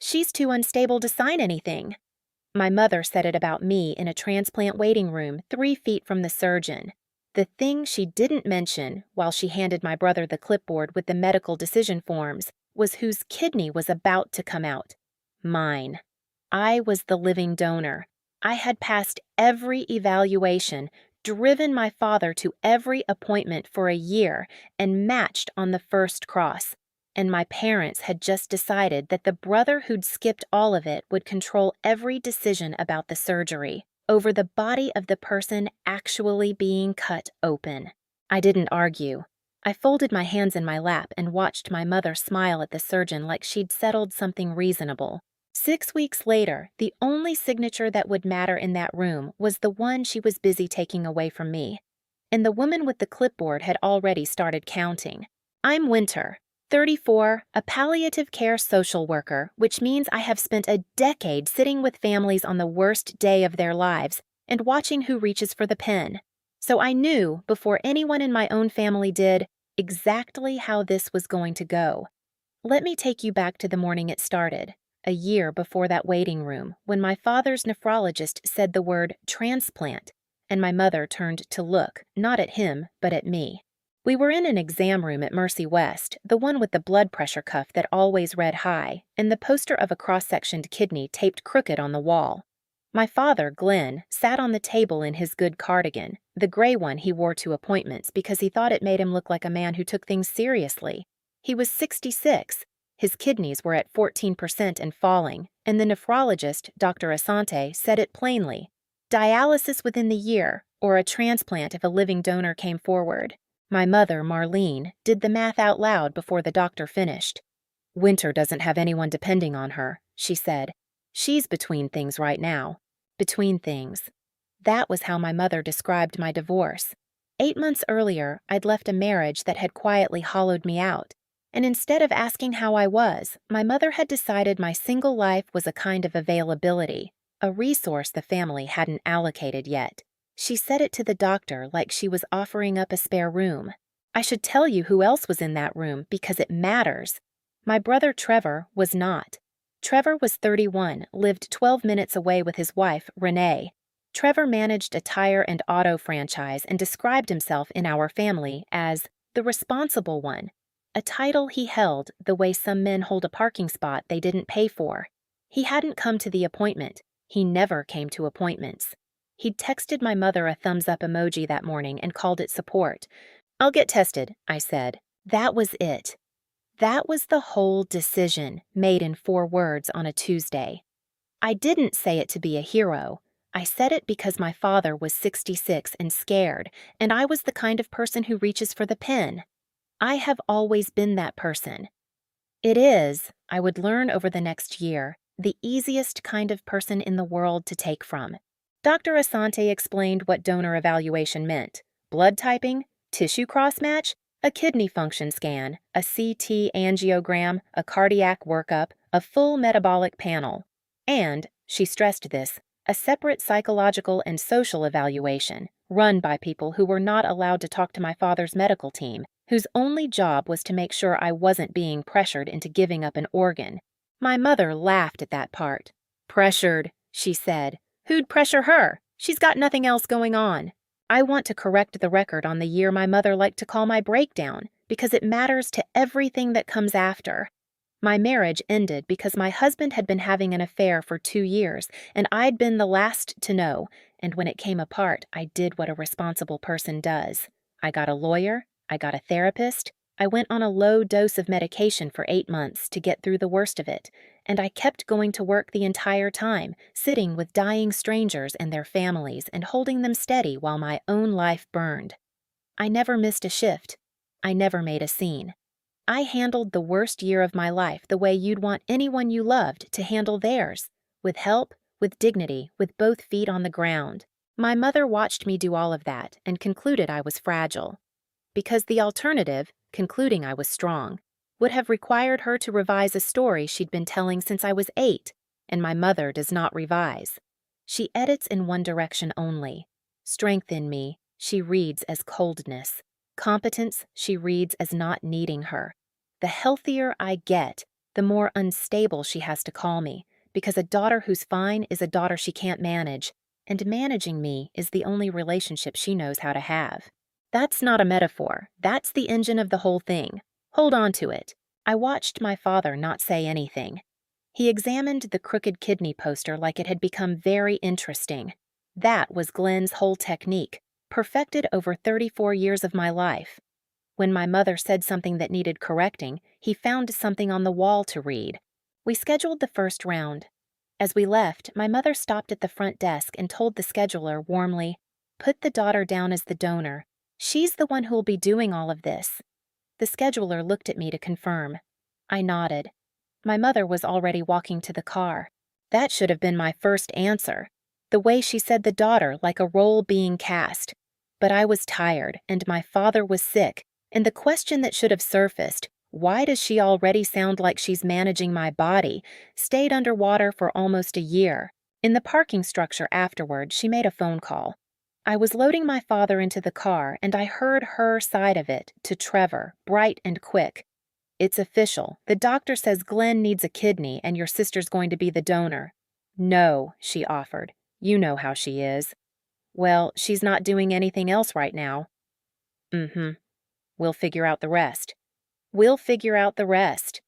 She's too unstable to sign anything. My mother said it about me in a transplant waiting room 3 feet from the surgeon. The thing she didn't mention while she handed my brother the clipboard with the medical decision forms was whose kidney was about to come out. Mine. I was the living donor. I had passed every evaluation, driven my father to every appointment for a year, and matched on the first cross. And my parents had just decided that the brother who'd skipped all of it would control every decision about the surgery, over the body of the person actually being cut open. I didn't argue. I folded my hands in my lap and watched my mother smile at the surgeon like she'd settled something reasonable. 6 weeks later, the only signature that would matter in that room was the one she was busy taking away from me. And the woman with the clipboard had already started counting. I'm Winter, 34, a palliative care social worker, which means I have spent a decade sitting with families on the worst day of their lives and watching who reaches for the pen. So I knew, before anyone in my own family did, exactly how this was going to go. Let me take you back to the morning it started, a year before that waiting room, when my father's nephrologist said the word transplant, and my mother turned to look, not at him, but at me. We were in an exam room at Mercy West, the one with the blood pressure cuff that always read high, and the poster of a cross-sectioned kidney taped crooked on the wall. My father, Glenn, sat on the table in his good cardigan, the gray one he wore to appointments because he thought it made him look like a man who took things seriously. He was 66. His kidneys were at 14% and falling, and the nephrologist, Dr. Asante, said it plainly: dialysis within the year, or a transplant if a living donor came forward. My mother, Marlene, did the math out loud before the doctor finished. Winter doesn't have anyone depending on her, she said. She's between things right now. Between things. That was how my mother described my divorce. 8 months earlier, I'd left a marriage that had quietly hollowed me out. And instead of asking how I was, my mother had decided my single life was a kind of availability, a resource the family hadn't allocated yet. She said it to the doctor like she was offering up a spare room. I should tell you who else was in that room because it matters. My brother Trevor was not. Trevor was 31, lived 12 minutes away with his wife, Renee. Trevor managed a tire and auto franchise and described himself in our family as the responsible one, a title he held the way some men hold a parking spot they didn't pay for. He hadn't come to the appointment. He never came to appointments. He'd texted my mother a thumbs-up emoji that morning and called it support. I'll get tested, I said. That was it. That was the whole decision, made in 4 words on a Tuesday. I didn't say it to be a hero. I said it because my father was 66 and scared, and I was the kind of person who reaches for the pen. I have always been that person. It is, I would learn over the next year, the easiest kind of person in the world to take from. Dr. Asante explained what donor evaluation meant: blood typing, tissue crossmatch, a kidney function scan, a CT angiogram, a cardiac workup, a full metabolic panel, and, she stressed this, a separate psychological and social evaluation, run by people who were not allowed to talk to my father's medical team, whose only job was to make sure I wasn't being pressured into giving up an organ. My mother laughed at that part. Pressured, she said. Who'd pressure her? She's got nothing else going on. I want to correct the record on the year my mother liked to call my breakdown, because it matters to everything that comes after. My marriage ended because my husband had been having an affair for 2 years, and I'd been the last to know, and when it came apart, I did what a responsible person does. I got a lawyer, I got a therapist, I went on a low dose of medication for 8 months to get through the worst of it, and I kept going to work the entire time, sitting with dying strangers and their families and holding them steady while my own life burned. I never missed a shift. I never made a scene. I handled the worst year of my life the way you'd want anyone you loved to handle theirs, with help, with dignity, with both feet on the ground. My mother watched me do all of that and concluded I was fragile. Because the alternative, concluding I was strong, would have required her to revise a story she'd been telling since I was 8, and my mother does not revise. She edits in one direction only. Strength in me, she reads as coldness. Competence, she reads as not needing her. The healthier I get, the more unstable she has to call me, because a daughter who's fine is a daughter she can't manage, and managing me is the only relationship she knows how to have. That's not a metaphor. That's the engine of the whole thing. Hold on to it. I watched my father not say anything. He examined the crooked kidney poster like it had become very interesting. That was Glenn's whole technique, perfected over 34 years of my life. When my mother said something that needed correcting, he found something on the wall to read. We scheduled the first round. As we left, my mother stopped at the front desk and told the scheduler warmly, "Put the daughter down as the donor. She's the one who'll be doing all of this." The scheduler looked at me to confirm. I nodded. My mother was already walking to the car. That should have been my first answer. The way she said the daughter, like a role being cast. But I was tired, and my father was sick, and the question that should have surfaced, why does she already sound like she's managing my body, stayed underwater for almost a year. In the parking structure afterward, she made a phone call. I was loading my father into the car, and I heard her side of it, to Trevor, bright and quick. "It's official. The doctor says Glenn needs a kidney, and your sister's going to be the donor." "No," she offered. "You know how she is." "Well, she's not doing anything else right now." "Mm-hmm. We'll figure out the rest." We'll figure out the rest.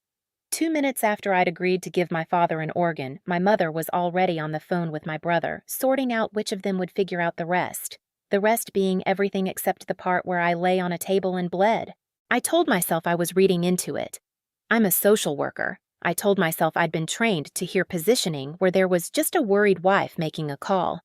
2 minutes after I'd agreed to give my father an organ, my mother was already on the phone with my brother, sorting out which of them would figure out the rest. The rest being everything except the part where I lay on a table and bled. I told myself I was reading into it. I'm a social worker. I told myself I'd been trained to hear positioning where there was just a worried wife making a call.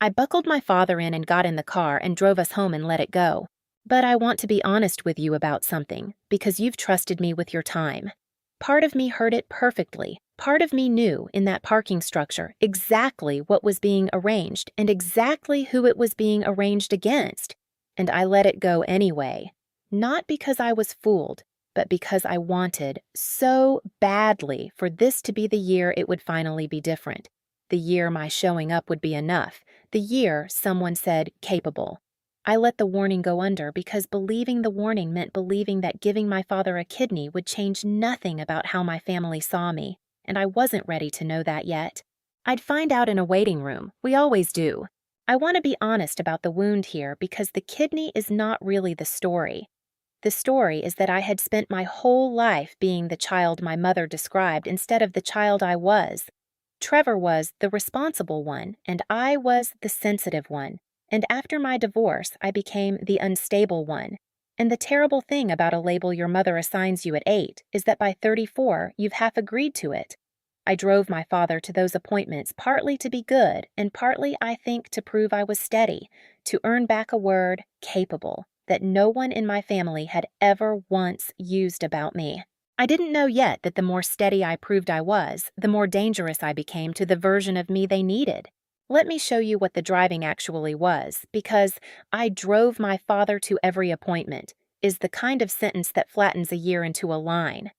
I buckled my father in and got in the car and drove us home and let it go. But I want to be honest with you about something, because you've trusted me with your time. Part of me heard it perfectly. Part of me knew, in that parking structure, exactly what was being arranged and exactly who it was being arranged against. And I let it go anyway. Not because I was fooled, but because I wanted so badly for this to be the year it would finally be different. The year my showing up would be enough. The year someone said capable. I let the warning go under because believing the warning meant believing that giving my father a kidney would change nothing about how my family saw me, and I wasn't ready to know that yet. I'd find out in a waiting room. We always do. I want to be honest about the wound here because the kidney is not really the story. The story is that I had spent my whole life being the child my mother described instead of the child I was. Trevor was the responsible one, and I was the sensitive one. And after my divorce, I became the unstable one. And the terrible thing about a label your mother assigns you at 8 is that by 34, you've half agreed to it. I drove my father to those appointments partly to be good and partly, I think, to prove I was steady, to earn back a word, capable, that no one in my family had ever once used about me. I didn't know yet that the more steady I proved I was, the more dangerous I became to the version of me they needed. Let me show you what the driving actually was, because "I drove my father to every appointment" is the kind of sentence that flattens a year into a line.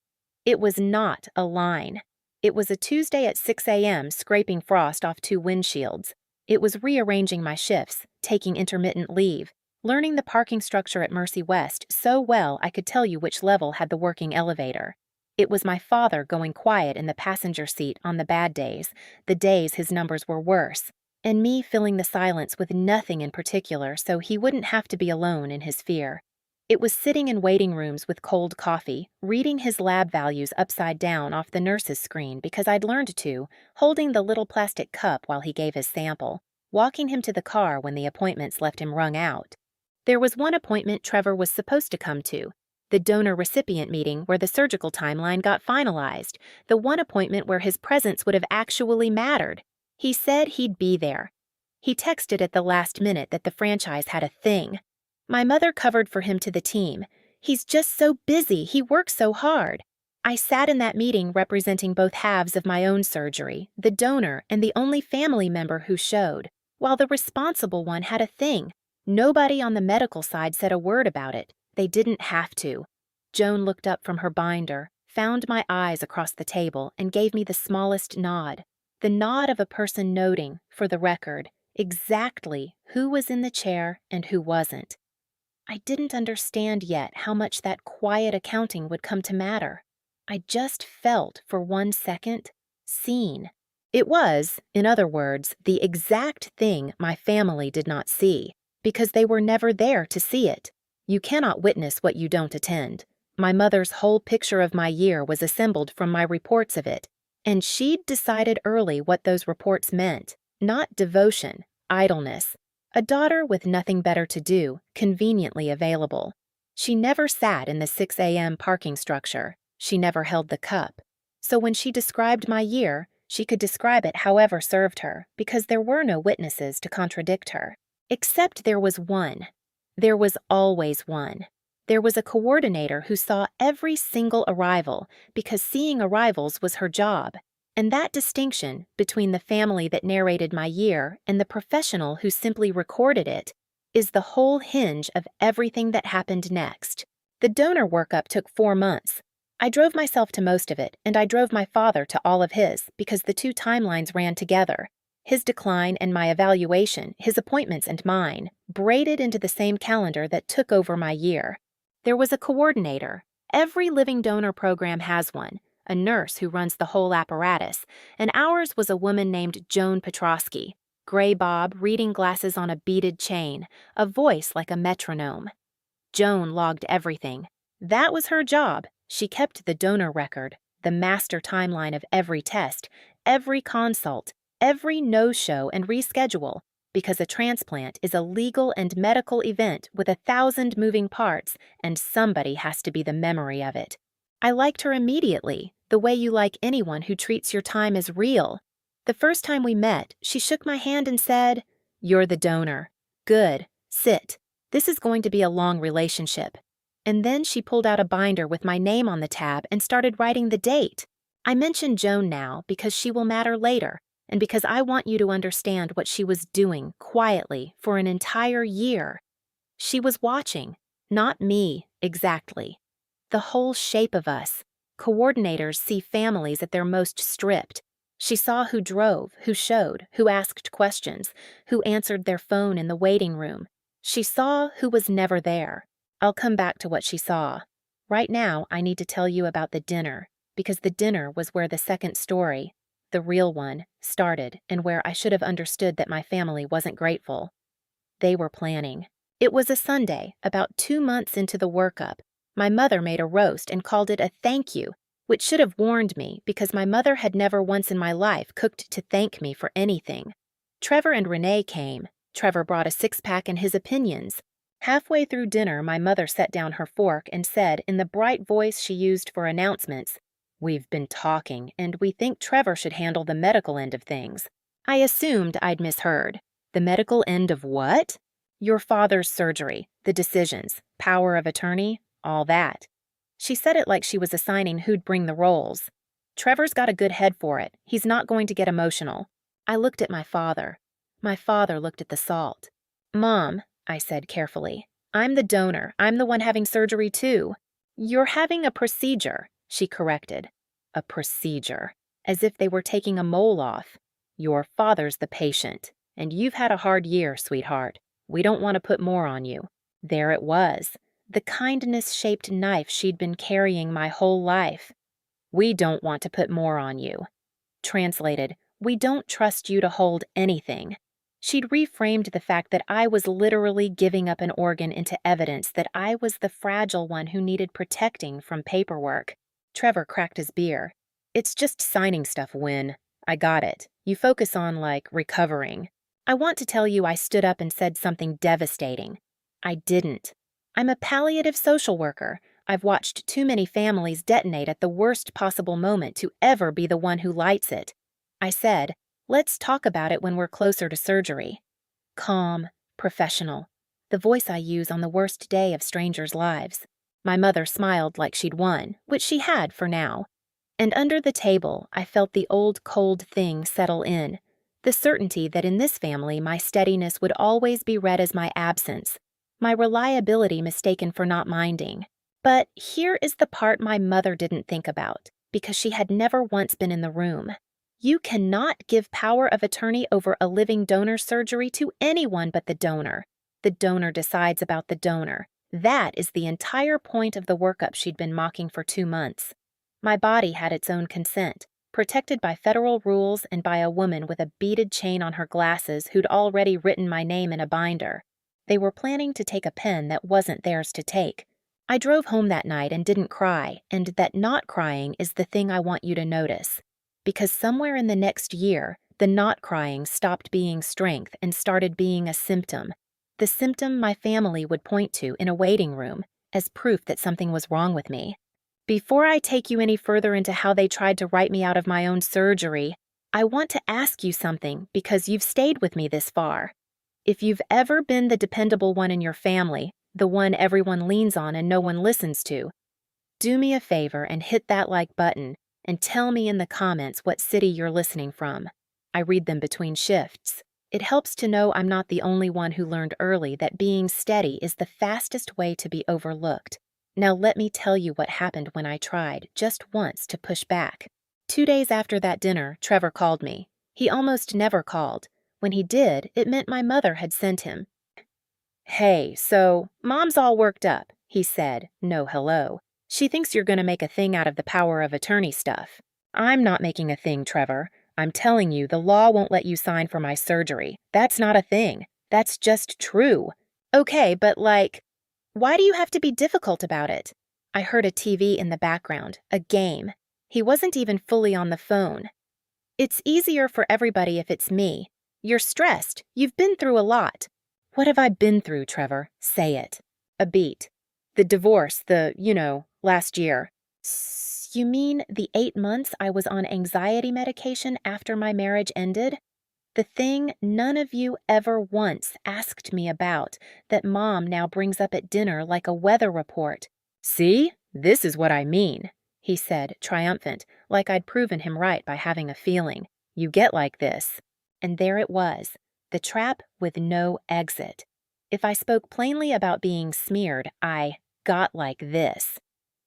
It was not a line. It was a Tuesday at 6 a.m. scraping frost off 2 windshields. It was rearranging my shifts, taking intermittent leave, learning the parking structure at Mercy West so well I could tell you which level had the working elevator. It was my father going quiet in the passenger seat on the bad days, the days his numbers were worse, and me filling the silence with nothing in particular so he wouldn't have to be alone in his fear. It was sitting in waiting rooms with cold coffee, reading his lab values upside down off the nurse's screen because I'd learned to, holding the little plastic cup while he gave his sample, walking him to the car when the appointments left him wrung out. There was one appointment Trevor was supposed to come to, the donor-recipient meeting where the surgical timeline got finalized, the one appointment where his presence would have actually mattered. He said he'd be there. He texted at the last minute that the franchise had a thing. My mother covered for him to the team. "He's just so busy, he works so hard." I sat in that meeting representing both halves of my own surgery, the donor and the only family member who showed, while the responsible one had a thing. Nobody on the medical side said a word about it. They didn't have to. Joan looked up from her binder, found my eyes across the table, and gave me the smallest nod. The nod of a person noting, for the record, exactly who was in the chair and who wasn't. I didn't understand yet how much that quiet accounting would come to matter. I just felt, for 1 second, seen. It was, in other words, the exact thing my family did not see, because they were never there to see it. You cannot witness what you don't attend. My mother's whole picture of my year was assembled from my reports of it, and she'd decided early what those reports meant. Not devotion, idleness. A daughter with nothing better to do, conveniently available. She never sat in the 6 a.m. parking structure. She never held the cup. So when she described my year, she could describe it however served her, because there were no witnesses to contradict her. Except there was one. There was always one. There was a coordinator who saw every single arrival, because seeing arrivals was her job. And that distinction between the family that narrated my year and the professional who simply recorded it is the whole hinge of everything that happened next. The donor workup took 4 months. I drove myself to most of it, and I drove my father to all of his because the two timelines ran together. His decline and my evaluation, his appointments and mine, braided into the same calendar that took over my year. There was a coordinator. Every living donor program has one, a nurse who runs the whole apparatus, and ours was a woman named Joan Petrosky, gray bob, reading glasses on a beaded chain, a voice like a metronome. Joan logged everything. That was her job. She kept the donor record, the master timeline of every test, every consult, every no-show and reschedule, because a transplant is a legal and medical event with 1,000 moving parts, and somebody has to be the memory of it. I liked her immediately, the way you like anyone who treats your time as real. The first time we met, she shook my hand and said, "You're the donor. Good. Sit. This is going to be a long relationship." And then she pulled out a binder with my name on the tab and started writing the date. I mention Joan now because she will matter later, and because I want you to understand what she was doing quietly for an entire year. She was watching, not me, exactly. The whole shape of us. Coordinators see families at their most stripped. She saw who drove, who showed, who asked questions, who answered their phone in the waiting room. She saw who was never there. I'll come back to what she saw. Right now, I need to tell you about the dinner, because the dinner was where the second story, the real one, started, and where I should have understood that my family wasn't grateful. They were planning. It was a Sunday, about 2 months into the workup. My mother made a roast and called it a thank you, which should have warned me because my mother had never once in my life cooked to thank me for anything. Trevor and Renee came. Trevor brought a 6-pack and his opinions. Halfway through dinner, my mother set down her fork and said in the bright voice she used for announcements, "We've been talking, and we think Trevor should handle the medical end of things." I assumed I'd misheard. The medical end of what? Your father's surgery, the decisions, power of attorney, all that. She said it like she was assigning who'd bring the rolls. Trevor's got a good head for it. He's not going to get emotional. I looked at my father. My father looked at the salt. "Mom," I said carefully, "I'm the donor. I'm the one having surgery too." "You're having a procedure," she corrected. A procedure. As if they were taking a mole off. "Your father's the patient, and you've had a hard year, sweetheart. We don't want to put more on you." There it was. The kindness-shaped knife she'd been carrying my whole life. "We don't want to put more on you." Translated, "We don't trust you to hold anything." She'd reframed the fact that I was literally giving up an organ into evidence that I was the fragile one who needed protecting from paperwork. Trevor cracked his beer. "It's just signing stuff, Win. I got it. You focus on, recovering." I want to tell you I stood up and said something devastating. I didn't. I'm a palliative social worker. I've watched too many families detonate at the worst possible moment to ever be the one who lights it. I said, "Let's talk about it when we're closer to surgery." Calm, professional. The voice I use on the worst day of strangers' lives. My mother smiled like she'd won, which she had for now. And under the table, I felt the old cold thing settle in. The certainty that in this family my steadiness would always be read as my absence, my reliability mistaken for not minding. But here is the part my mother didn't think about, because she had never once been in the room. You cannot give power of attorney over a living donor's surgery to anyone but the donor. The donor decides about the donor. That is the entire point of the workup she'd been mocking for 2 months. My body had its own consent, protected by federal rules and by a woman with a beaded chain on her glasses who'd already written my name in a binder. They were planning to take a pen that wasn't theirs to take. I drove home that night and didn't cry, and that not crying is the thing I want you to notice. Because somewhere in the next year, the not crying stopped being strength and started being a symptom. The symptom my family would point to in a waiting room as proof that something was wrong with me. Before I take you any further into how they tried to write me out of my own surgery, I want to ask you something because you've stayed with me this far. If you've ever been the dependable one in your family, the one everyone leans on and no one listens to, do me a favor and hit that like button and tell me in the comments what city you're listening from. I read them between shifts. It helps to know I'm not the only one who learned early that being steady is the fastest way to be overlooked. Now let me tell you what happened when I tried, just once, to push back. 2 days after that dinner, Trevor called me. He almost never called. When he did, it meant my mother had sent him. "Hey, so, Mom's all worked up," he said, no hello. "She thinks you're gonna make a thing out of the power of attorney stuff." "I'm not making a thing, Trevor. I'm telling you, the law won't let you sign for my surgery. That's not a thing. That's just true." "Okay, but why do you have to be difficult about it?" I heard a TV in the background, a game. He wasn't even fully on the phone. "It's easier for everybody if it's me. You're stressed. You've been through a lot." "What have I been through, Trevor? Say it." A beat. "The divorce, last year." "You mean the 8 months I was on anxiety medication after my marriage ended? The thing none of you ever once asked me about, that Mom now brings up at dinner like a weather report." "See? This is what I mean," he said, triumphant, like I'd proven him right by having a feeling. "You get like this." And there it was, the trap with no exit. If I spoke plainly about being smeared, I got like this.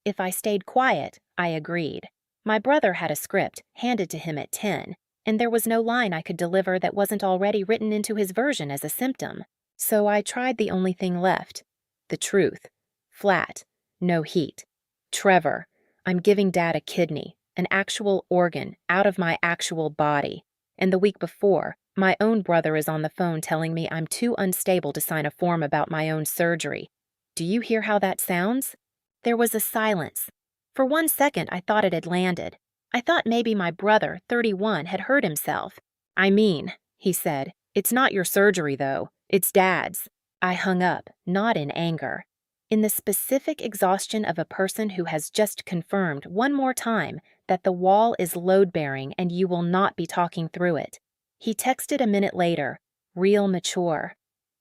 If I stayed quiet, I agreed. My brother had a script handed to him at 10, and there was no line I could deliver that wasn't already written into his version as a symptom. So I tried the only thing left. The truth. Flat. No heat. "Trevor, I'm giving Dad a kidney, an actual organ, out of my actual body. And the week before, my own brother is on the phone telling me I'm too unstable to sign a form about my own surgery. Do you hear how that sounds?" There was a silence. For 1 second, I thought it had landed. I thought maybe my brother, 31, had hurt himself. "I mean," he said, "it's not your surgery, though. It's Dad's." I hung up, not in anger. In the specific exhaustion of a person who has just confirmed one more time that the wall is load-bearing and you will not be talking through it. He texted a minute later, real mature.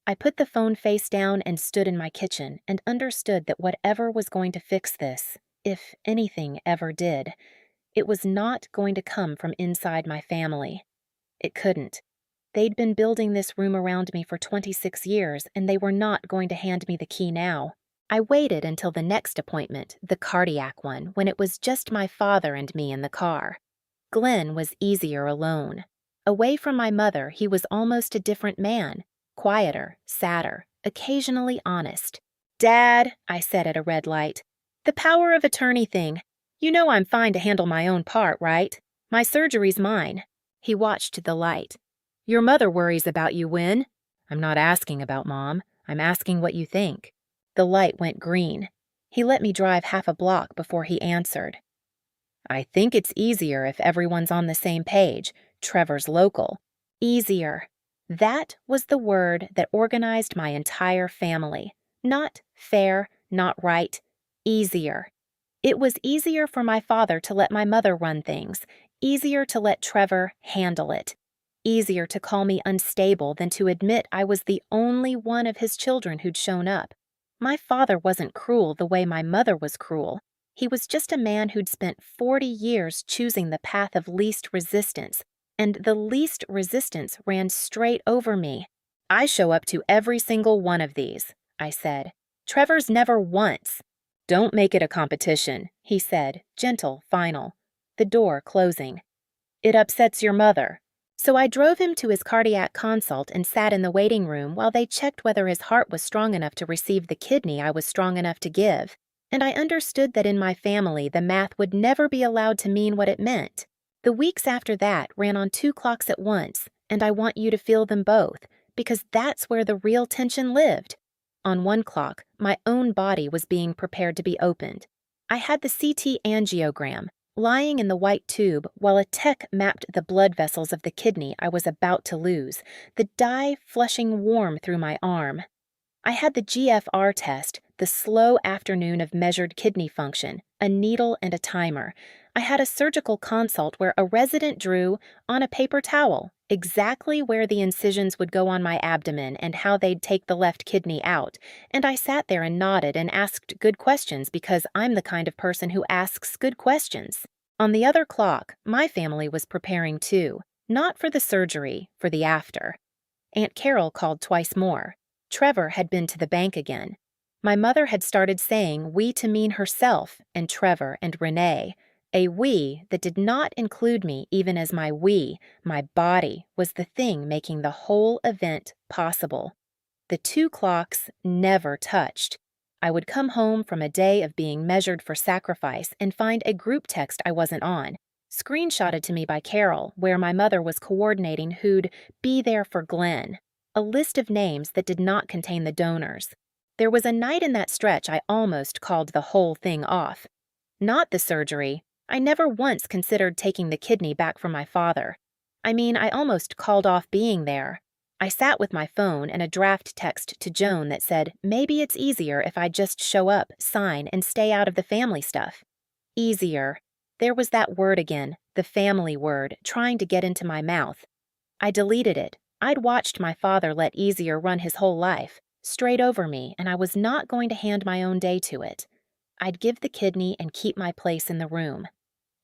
I put the phone face down and stood in my kitchen and understood that whatever was going to fix this, if anything ever did, it was not going to come from inside my family. It couldn't. They'd been building this room around me for 26 years, and they were not going to hand me the key now. I waited until the next appointment, the cardiac one, when it was just my father and me in the car. Glenn was easier alone. Away from my mother, he was almost a different man, quieter, sadder, occasionally honest. "Dad," I said at a red light, "the power of attorney thing. You know I'm fine to handle my own part, right? My surgery's mine." He watched the light. "Your mother worries about you, Win." "I'm not asking about Mom. I'm asking what you think." The light went green. He let me drive half a block before he answered. "I think it's easier if everyone's on the same page. Trevor's local." Easier. That was the word that organized my entire family. Not fair, not right. Easier. It was easier for my father to let my mother run things. Easier to let Trevor handle it. Easier to call me unstable than to admit I was the only one of his children who'd shown up. My father wasn't cruel the way my mother was cruel. He was just a man who'd spent 40 years choosing the path of least resistance, and the least resistance ran straight over me. "I show up to every single one of these," I said. "Trevor's never once." "Don't make it a competition," he said, gentle, final. The door closing. "It upsets your mother." So I drove him to his cardiac consult and sat in the waiting room while they checked whether his heart was strong enough to receive the kidney I was strong enough to give. and I understood that in my family the math would never be allowed to mean what it meant. The weeks after that ran on 2 clocks at once, and I want you to feel them both, because that's where the real tension lived. On 1 clock, my own body was being prepared to be opened. I had the CT angiogram, lying in the white tube while a tech mapped the blood vessels of the kidney I was about to lose, the dye flushing warm through my arm. I had the GFR test, the slow afternoon of measured kidney function, a needle and a timer. I had a surgical consult where a resident drew, on a paper towel, exactly where the incisions would go on my abdomen and how they'd take the left kidney out, and I sat there and nodded and asked good questions because I'm the kind of person who asks good questions. On the other clock, my family was preparing too, not for the surgery, for the after. Aunt Carol called twice more. Trevor had been to the bank again. My mother had started saying we to mean herself and Trevor and Renee, a we that did not include me even as my we, my body, was the thing making the whole event possible. The 2 clocks never touched. I would come home from a day of being measured for sacrifice and find a group text I wasn't on, screenshotted to me by Carol, where my mother was coordinating who'd be there for Glenn. A list of names that did not contain the donors. There was a night in that stretch I almost called the whole thing off. Not the surgery. I never once considered taking the kidney back from my father. I almost called off being there. I sat with my phone and a draft text to Joan that said, maybe it's easier if I just show up, sign, and stay out of the family stuff. Easier. There was that word again, the family word, trying to get into my mouth. I deleted it. I'd watched my father let easier run his whole life, straight over me, and I was not going to hand my own day to it. I'd give the kidney and keep my place in the room.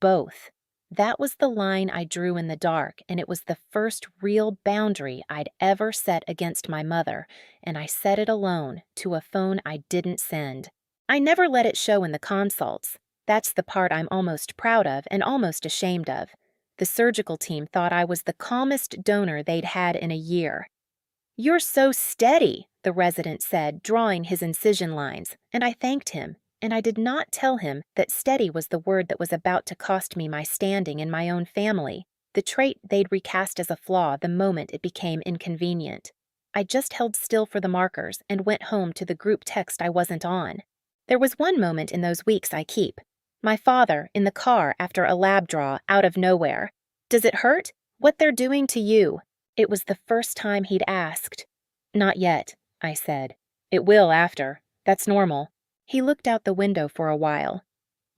Both. That was the line I drew in the dark, and it was the first real boundary I'd ever set against my mother, and I set it alone, to a phone I didn't send. I never let it show in the consults. That's the part I'm almost proud of and almost ashamed of. The surgical team thought I was the calmest donor they'd had in a year. "You're so steady," the resident said, drawing his incision lines, and I thanked him, and I did not tell him that steady was the word that was about to cost me my standing in my own family, the trait they'd recast as a flaw the moment it became inconvenient. I just held still for the markers and went home to the group text I wasn't on. There was one moment in those weeks I keep. My father, in the car after a lab draw, out of nowhere. "Does it hurt? What they're doing to you?" It was the first time he'd asked. "Not yet," I said. "It will after. That's normal." He looked out the window for a while.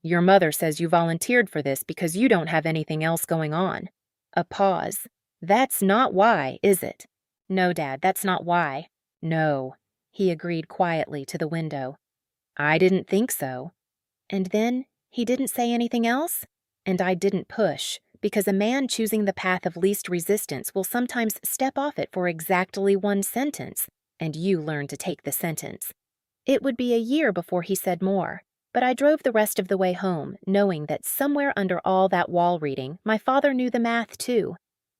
"Your mother says you volunteered for this because you don't have anything else going on." A pause. "That's not why, is it?" "No, Dad, that's not why." "No," he agreed quietly to the window. "I didn't think so." And then he didn't say anything else, and I didn't push, because a man choosing the path of least resistance will sometimes step off it for exactly one sentence, and you learn to take the sentence. It would be a year before he said more, but I drove the rest of the way home, knowing that somewhere under all that wall reading, my father knew the math too.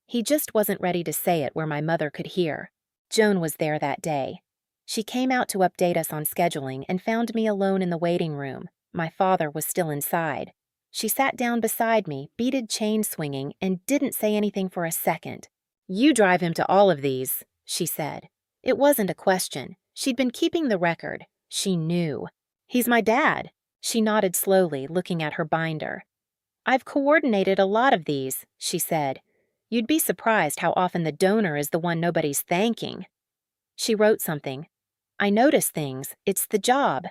He just wasn't ready to say it where my mother could hear. Joan was there that day. She came out to update us on scheduling and found me alone in the waiting room. My father was still inside. She sat down beside me, beaded chain swinging, and didn't say anything for a second. "You drive him to all of these," she said. It wasn't a question. She'd been keeping the record. She knew. "He's my dad." She nodded slowly, looking at her binder. "I've coordinated a lot of these," she said. "You'd be surprised how often the donor is the one nobody's thanking." She wrote something. "I notice things. It's the job."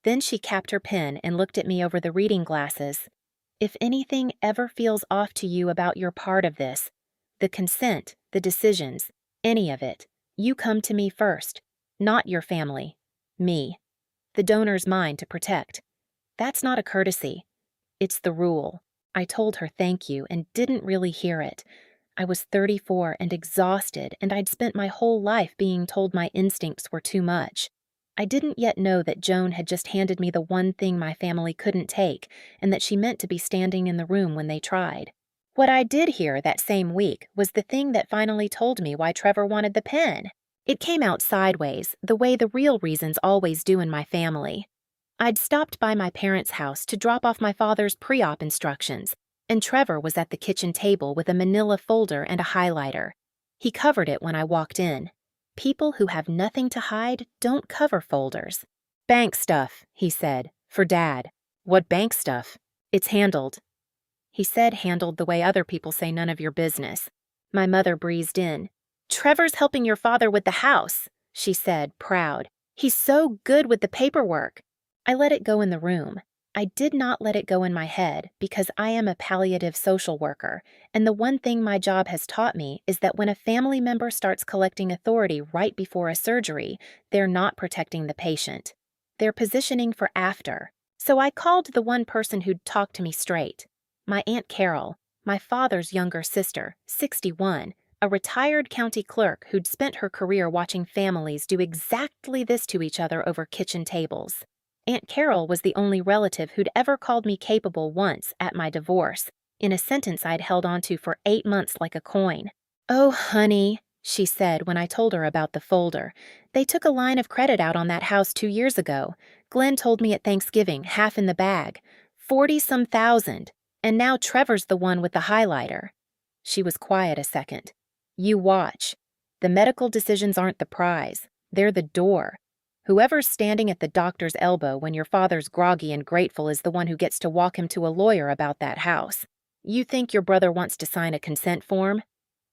Then she capped her pen and looked at me over the reading glasses. "If anything ever feels off to you about your part of this, the consent, the decisions, any of it, you come to me first. Not your family. Me. The donor's mine to protect. That's not a courtesy. It's the rule." I told her thank you and didn't really hear it. I was 34 and exhausted, and I'd spent my whole life being told my instincts were too much. I didn't yet know that Joan had just handed me the one thing my family couldn't take, and that she meant to be standing in the room when they tried. What I did hear that same week was the thing that finally told me why Trevor wanted the pen. It came out sideways, the way the real reasons always do in my family. I'd stopped by my parents' house to drop off my father's pre-op instructions, and Trevor was at the kitchen table with a manila folder and a highlighter. He covered it when I walked in. People who have nothing to hide don't cover folders. "Bank stuff," he said, "for Dad." "What bank stuff?" "It's handled." He said handled the way other people say none of your business. My mother breezed in. "Trevor's helping your father with the house," she said, proud. "He's so good with the paperwork." I let it go in the room. I did not let it go in my head because I am a palliative social worker, and the one thing my job has taught me is that when a family member starts collecting authority right before a surgery, they're not protecting the patient. They're positioning for after. So I called the one person who'd talk to me straight. My Aunt Carol, my father's younger sister, 61, a retired county clerk who'd spent her career watching families do exactly this to each other over kitchen tables. Aunt Carol was the only relative who'd ever called me capable once at my divorce, in a sentence I'd held onto for 8 months like a coin. "Oh, honey," she said when I told her about the folder. "They took a line of credit out on that house 2 years ago. Glenn told me at Thanksgiving, half in the bag. 40-some thousand. And now Trevor's the one with the highlighter." She was quiet a second. "You watch. The medical decisions aren't the prize. They're the door. Whoever's standing at the doctor's elbow when your father's groggy and grateful is the one who gets to walk him to a lawyer about that house. You think your brother wants to sign a consent form?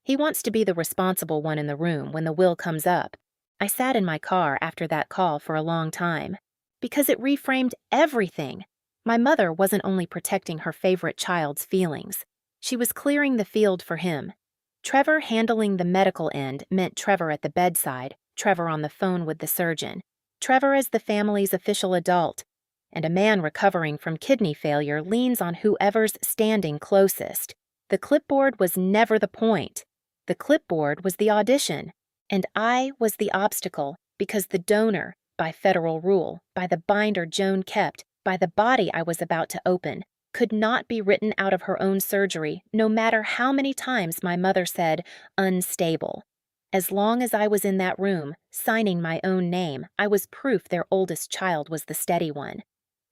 He wants to be the responsible one in the room when the will comes up." I sat in my car after that call for a long time. Because it reframed everything. My mother wasn't only protecting her favorite child's feelings. She was clearing the field for him. Trevor handling the medical end meant Trevor at the bedside, Trevor on the phone with the surgeon, Trevor as the family's official adult. And a man recovering from kidney failure leans on whoever's standing closest. The clipboard was never the point. The clipboard was the audition. And I was the obstacle because the donor, by federal rule, by the binder Joan kept, by the body I was about to open, could not be written out of her own surgery, no matter how many times my mother said, "unstable." As long as I was in that room, signing my own name, I was proof their oldest child was the steady one.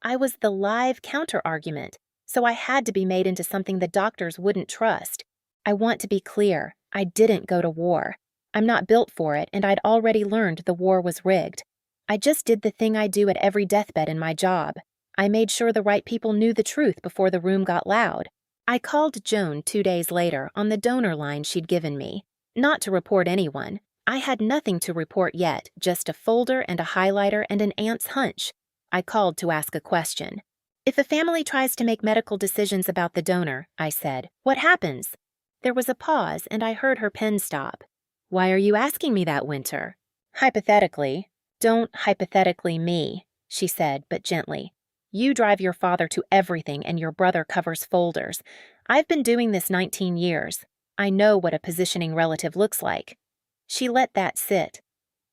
I was the live counter-argument, so I had to be made into something the doctors wouldn't trust. I want to be clear, I didn't go to war. I'm not built for it, and I'd already learned the war was rigged. I just did the thing I do at every deathbed in my job. I made sure the right people knew the truth before the room got loud. I called Joan 2 days later on the donor line she'd given me. Not to report anyone. I had nothing to report yet, just a folder and a highlighter and an aunt's hunch. I called to ask a question. "If a family tries to make medical decisions about the donor," I said, "what happens?" There was a pause and I heard her pen stop. "Why are you asking me that, Winter?" "Hypothetically." "Don't hypothetically me," she said, but gently. "You drive your father to everything and your brother covers folders. I've been doing this 19 years. I know what a positioning relative looks like." She let that sit.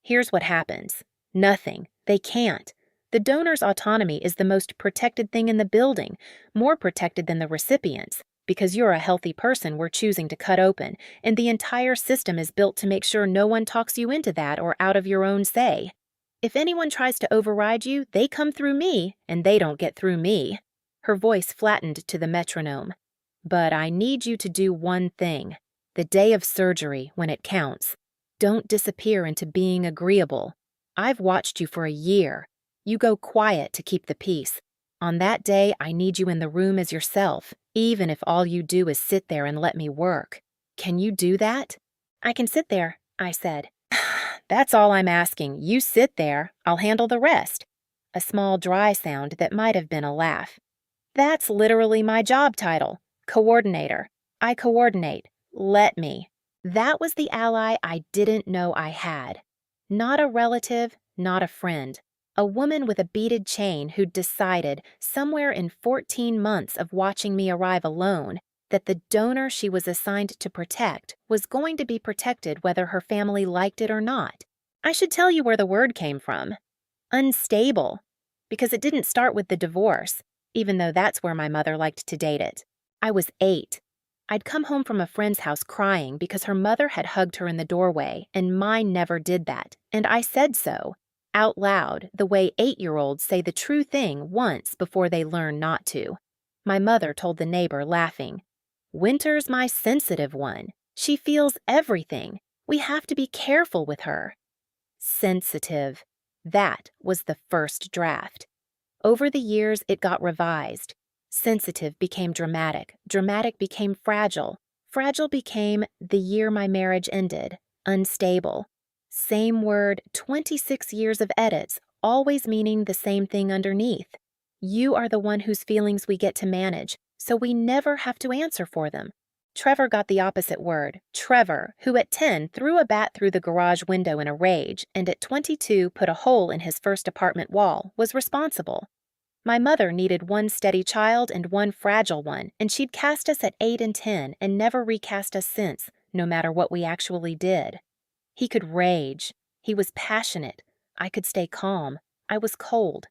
"Here's what happens. Nothing. They can't. The donor's autonomy is the most protected thing in the building, more protected than the recipient's, because you're a healthy person we're choosing to cut open, and the entire system is built to make sure no one talks you into that or out of your own say. If anyone tries to override you, they come through me, and they don't get through me." Her voice flattened to the metronome. "But I need you to do one thing. The day of surgery, when it counts. Don't disappear into being agreeable. I've watched you for a year. You go quiet to keep the peace. On that day, I need you in the room as yourself, even if all you do is sit there and let me work. Can you do that?" "I can sit there," I said. "That's all I'm asking. You sit there. I'll handle the rest." A small dry sound that might have been a laugh. "That's literally my job title. Coordinator. I coordinate. Let me." That was the ally I didn't know I had. Not a relative, not a friend. A woman with a beaded chain who'd decided, somewhere in 14 months of watching me arrive alone, that the donor she was assigned to protect was going to be protected whether her family liked it or not. I should tell you where the word came from. Unstable. Because it didn't start with the divorce, even though that's where my mother liked to date it. I was 8. I'd come home from a friend's house crying because her mother had hugged her in the doorway, and mine never did that, and I said so. out loud, the way 8-year-olds say the true thing once before they learn not to. My mother told the neighbor, laughing, "Winter's my sensitive one. She feels everything. We have to be careful with her." Sensitive. That was the first draft. Over the years, it got revised. Sensitive became dramatic. Dramatic became fragile. Fragile became the year my marriage ended. Unstable. Same word, 26 years of edits, always meaning the same thing underneath. You are the one whose feelings we get to manage, so we never have to answer for them. Trevor got the opposite word. Trevor, who at 10 threw a bat through the garage window in a rage and at 22 put a hole in his first apartment wall, was responsible. My mother needed one steady child and one fragile one, and she'd cast us at 8 and 10 and never recast us since, no matter what we actually did. He could rage. He was passionate. I could stay calm. I was cold.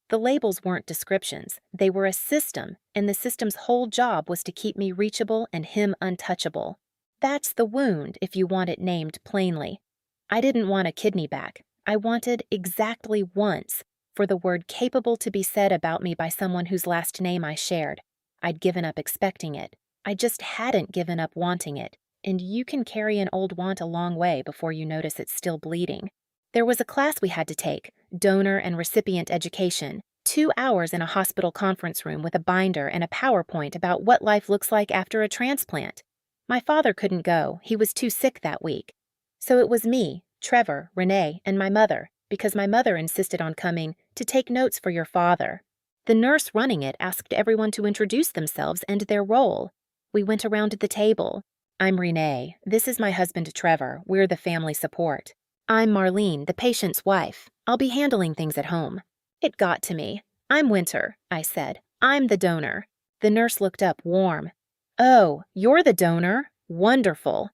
The labels weren't descriptions. They were a system, and the system's whole job was to keep me reachable and him untouchable. That's the wound, if you want it named plainly. I didn't want a kidney back. I wanted exactly once for the word capable to be said about me by someone whose last name I shared. I'd given up expecting it. I just hadn't given up wanting it, and you can carry an old want a long way before you notice it's still bleeding. There was a class we had to take, donor and recipient education, 2 hours in a hospital conference room with a binder and a PowerPoint about what life looks like after a transplant. My father couldn't go. He was too sick that week. So it was me, Trevor, Renee, and my mother, because my mother insisted on coming to take notes for your father. The nurse running it asked everyone to introduce themselves and their role. We went around the table. I'm Renee. This is my husband, Trevor. We're the family support. I'm Marlene, the patient's wife. I'll be handling things at home. It got to me. I'm Winter, I said. I'm the donor. The nurse looked up, warm. Oh, you're the donor? Wonderful.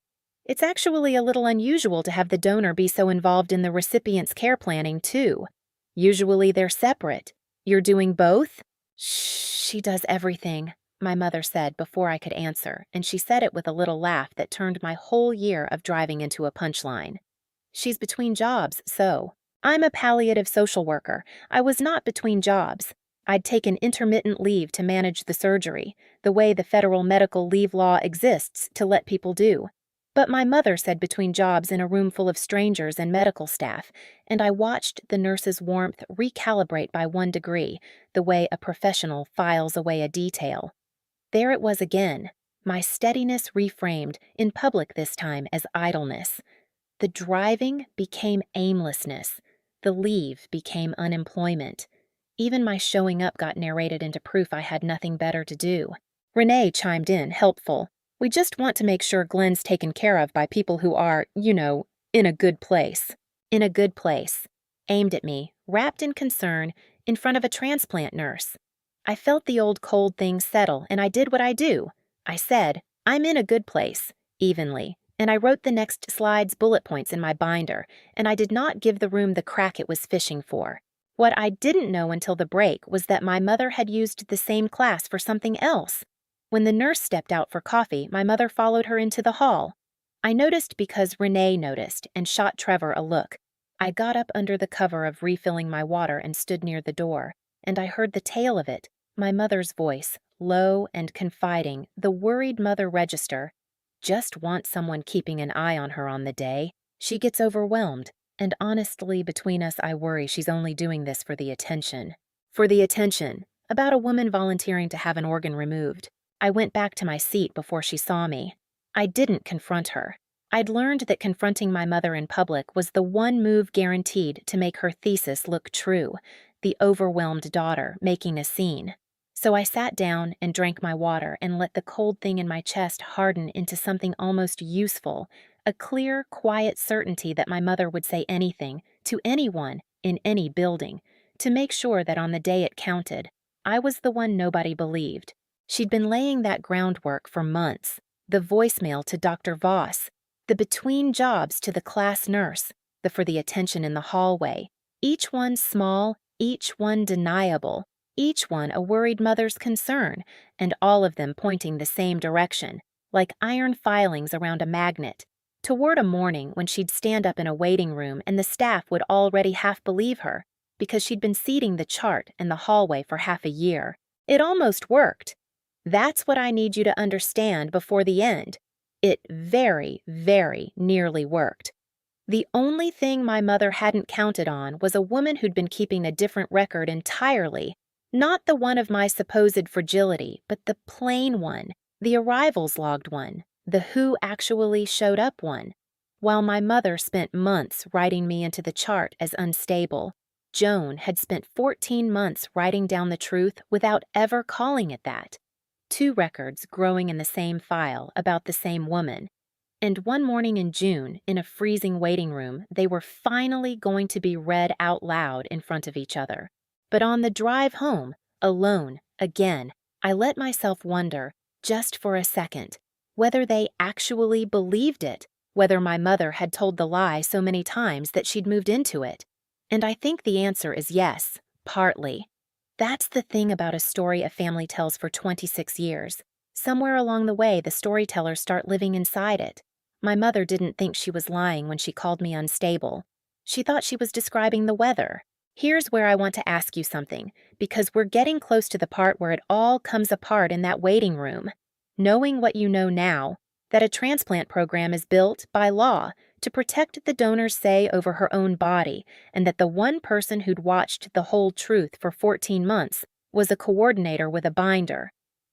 It's actually a little unusual to have the donor be so involved in the recipient's care planning, too. Usually they're separate. You're doing both? Shh, she does everything, my mother said before I could answer, and she said it with a little laugh that turned my whole year of driving into a punchline. She's between jobs, so. I'm a palliative social worker. I was not between jobs. I'd taken intermittent leave to manage the surgery, the way the federal medical leave law exists to let people do. But my mother said between jobs in a room full of strangers and medical staff, and I watched the nurse's warmth recalibrate by 1 degree, the way a professional files away a detail. There it was again, my steadiness reframed, in public this time, as idleness. The driving became aimlessness. The leave became unemployment. Even my showing up got narrated into proof I had nothing better to do. Renee chimed in, helpful. We just want to make sure Glenn's taken care of by people who are, in a good place. In a good place. Aimed at me, wrapped in concern, in front of a transplant nurse. I felt the old cold thing settle, and I did what I do. I said, I'm in a good place, evenly. And I wrote the next slide's bullet points in my binder, and I did not give the room the crack it was fishing for. What I didn't know until the break was that my mother had used the same class for something else. When the nurse stepped out for coffee, my mother followed her into the hall. I noticed because Renee noticed and shot Trevor a look. I got up under the cover of refilling my water and stood near the door, and I heard the tail of it, my mother's voice, low and confiding, the worried mother register. Just want someone keeping an eye on her on the day. She gets overwhelmed, and honestly, between us, I worry she's only doing this for the attention. For the attention, about a woman volunteering to have an organ removed. I went back to my seat before she saw me. I didn't confront her. I'd learned that confronting my mother in public was the one move guaranteed to make her thesis look true, the overwhelmed daughter making a scene. So I sat down and drank my water and let the cold thing in my chest harden into something almost useful, a clear, quiet certainty that my mother would say anything, to anyone, in any building, to make sure that on the day it counted, I was the one nobody believed. She'd been laying that groundwork for months, the voicemail to Dr. Voss, the between jobs to the class nurse, the for the attention in the hallway, each one small, each one deniable, each one a worried mother's concern, and all of them pointing the same direction, like iron filings around a magnet, Toward a morning when she'd stand up in a waiting room and the staff would already half believe her because she'd been seeding the chart in the hallway for half a year. It almost worked. That's what I need you to understand before the end. It very, very nearly worked. The only thing my mother hadn't counted on was a woman who'd been keeping a different record entirely, not the one of my supposed fragility, but the plain one, the arrivals logged one, the who actually showed up one. While my mother spent months writing me into the chart as unstable, Joan had spent 14 months writing down the truth without ever calling it that. 2 records growing in the same file about the same woman. And one morning in June, in a freezing waiting room, they were finally going to be read out loud in front of each other. But on the drive home, alone, again, I let myself wonder, just for a second, whether they actually believed it, whether my mother had told the lie so many times that she'd moved into it. And I think the answer is yes, partly. That's the thing about a story a family tells for 26 years. Somewhere along the way, the storytellers start living inside it. My mother didn't think she was lying when she called me unstable. She thought she was describing the weather. Here's where I want to ask you something, because we're getting close to the part where it all comes apart in that waiting room. Knowing what you know now, that a transplant program is built, by law, to protect the donor's say over her own body, and that the one person who'd watched the whole truth for 14 months was a coordinator with a binder.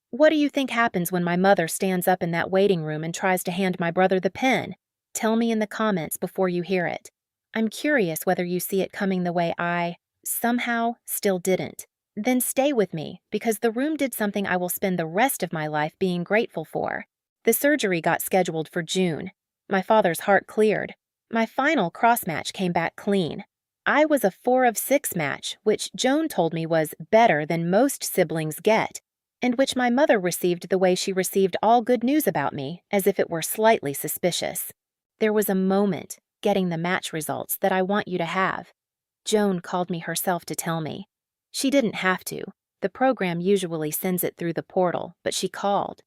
What do you think happens when my mother stands up in that waiting room and tries to hand my brother the pen? Tell me in the comments before you hear it. I'm curious whether you see it coming the way I, somehow, still didn't. Then stay with me, because the room did something I will spend the rest of my life being grateful for. The surgery got scheduled for June. My father's heart cleared. My final cross match came back clean. I was a 4 of 6 match, which Joan told me was better than most siblings get, and which my mother received the way she received all good news about me, as if it were slightly suspicious. There was a moment, getting the match results, that I want you to have. Joan called me herself to tell me. She didn't have to. The program usually sends it through the portal, but she called.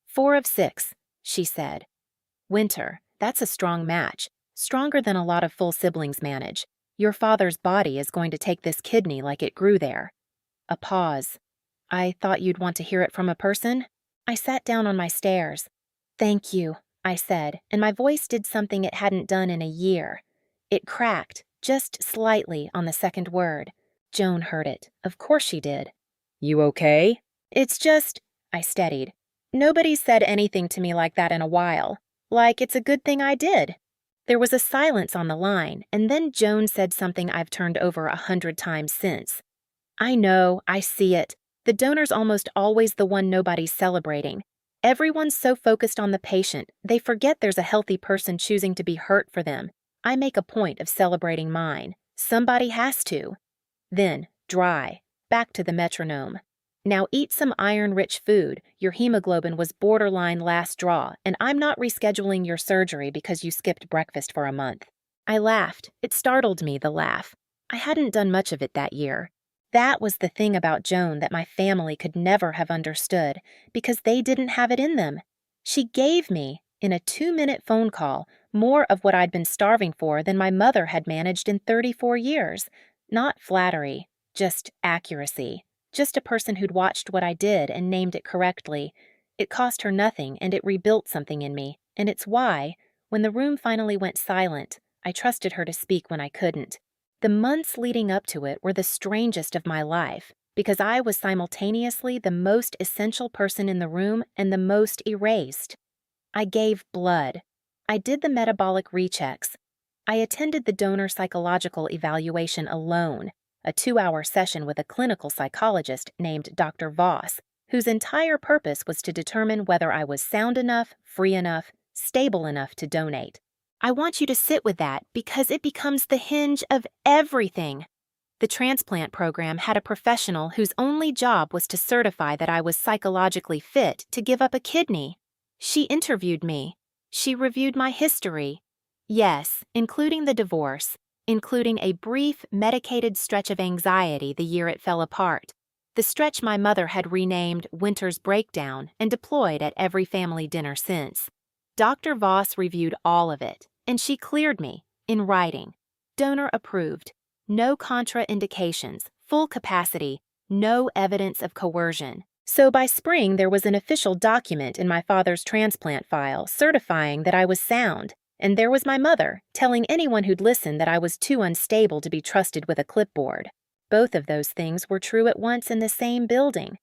4 of 6, she said. Winter, that's a strong match, stronger than a lot of full siblings manage. Your father's body is going to take this kidney like it grew there. A pause. I thought you'd want to hear it from a person. I sat down on my stairs. Thank you, I said, and my voice did something it hadn't done in a year. It cracked, just slightly, on the second word. Joan heard it. Of course she did. You okay? It's just, I steadied. Nobody's said anything to me like that in a while. Like it's a good thing I did. There was a silence on the line, and then Joan said something I've turned over 100 times since. I know, I see it. The donor's almost always the one nobody's celebrating. Everyone's so focused on the patient, they forget there's a healthy person choosing to be hurt for them. I make a point of celebrating mine. Somebody has to. Then, dry, back to the metronome. Now eat some iron-rich food. Your hemoglobin was borderline last draw, and I'm not rescheduling your surgery because you skipped breakfast for a month. I laughed. It startled me, the laugh. I hadn't done much of it that year. That was the thing about Joan that my family could never have understood, because they didn't have it in them. She gave me, in a 2-minute phone call, more of what I'd been starving for than my mother had managed in 34 years. Not flattery, just accuracy. Just a person who'd watched what I did and named it correctly. It cost her nothing, and it rebuilt something in me, and it's why, when the room finally went silent, I trusted her to speak when I couldn't. The months leading up to it were the strangest of my life, because I was simultaneously the most essential person in the room and the most erased. I gave blood. I did the metabolic rechecks. I attended the donor psychological evaluation alone, a 2-hour session with a clinical psychologist named Dr. Voss, whose entire purpose was to determine whether I was sound enough, free enough, stable enough to donate. I want you to sit with that because it becomes the hinge of everything. The transplant program had a professional whose only job was to certify that I was psychologically fit to give up a kidney. She interviewed me. She reviewed my history. Yes, including the divorce, including a brief, medicated stretch of anxiety the year it fell apart, the stretch my mother had renamed Winter's Breakdown and deployed at every family dinner since. Dr. Voss reviewed all of it, and she cleared me, in writing. Donor approved. No contraindications, full capacity, no evidence of coercion. So by spring, there was an official document in my father's transplant file certifying that I was sound, and there was my mother telling anyone who'd listen that I was too unstable to be trusted with a clipboard. Both of those things were true at once in the same building.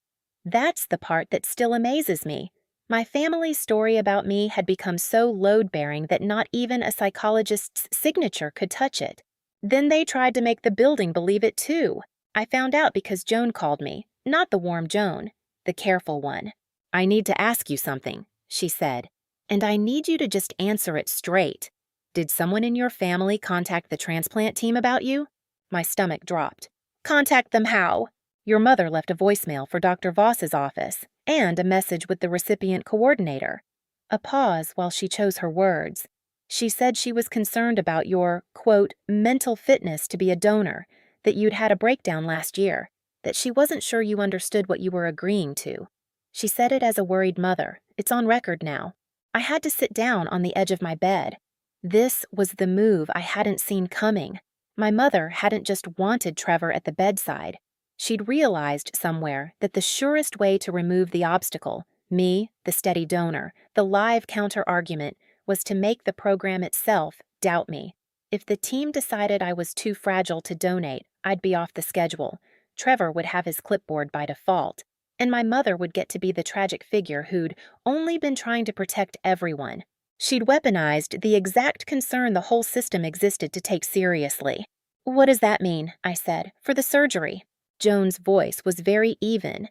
That's the part that still amazes me. My family's story about me had become so load-bearing that not even a psychologist's signature could touch it. Then they tried to make the building believe it too. I found out because Joan called me, not the warm Joan, the careful one. "I need to ask you something," she said, "and I need you to just answer it straight. Did someone in your family contact the transplant team about you?" My stomach dropped. "Contact them how?" "Your mother left a voicemail for Dr. Voss's office and a message with the recipient coordinator." A pause while she chose her words. She said she was concerned about your, quote, mental fitness to be a donor, that you'd had a breakdown last year, that she wasn't sure you understood what you were agreeing to. She said it as a worried mother. It's on record now. I had to sit down on the edge of my bed. This was the move I hadn't seen coming. My mother hadn't just wanted Trevor at the bedside. She'd realized somewhere that the surest way to remove the obstacle, me, the steady donor, the live counter-argument, was to make the program itself doubt me. If the team decided I was too fragile to donate, I'd be off the schedule. Trevor would have his clipboard by default, and my mother would get to be the tragic figure who'd only been trying to protect everyone. She'd weaponized the exact concern the whole system existed to take seriously. "What does that mean?" I said. "For the surgery?" Joan's voice was very even.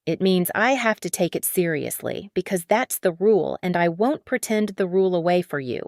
"It means I have to take it seriously because that's the rule and I won't pretend the rule away for you.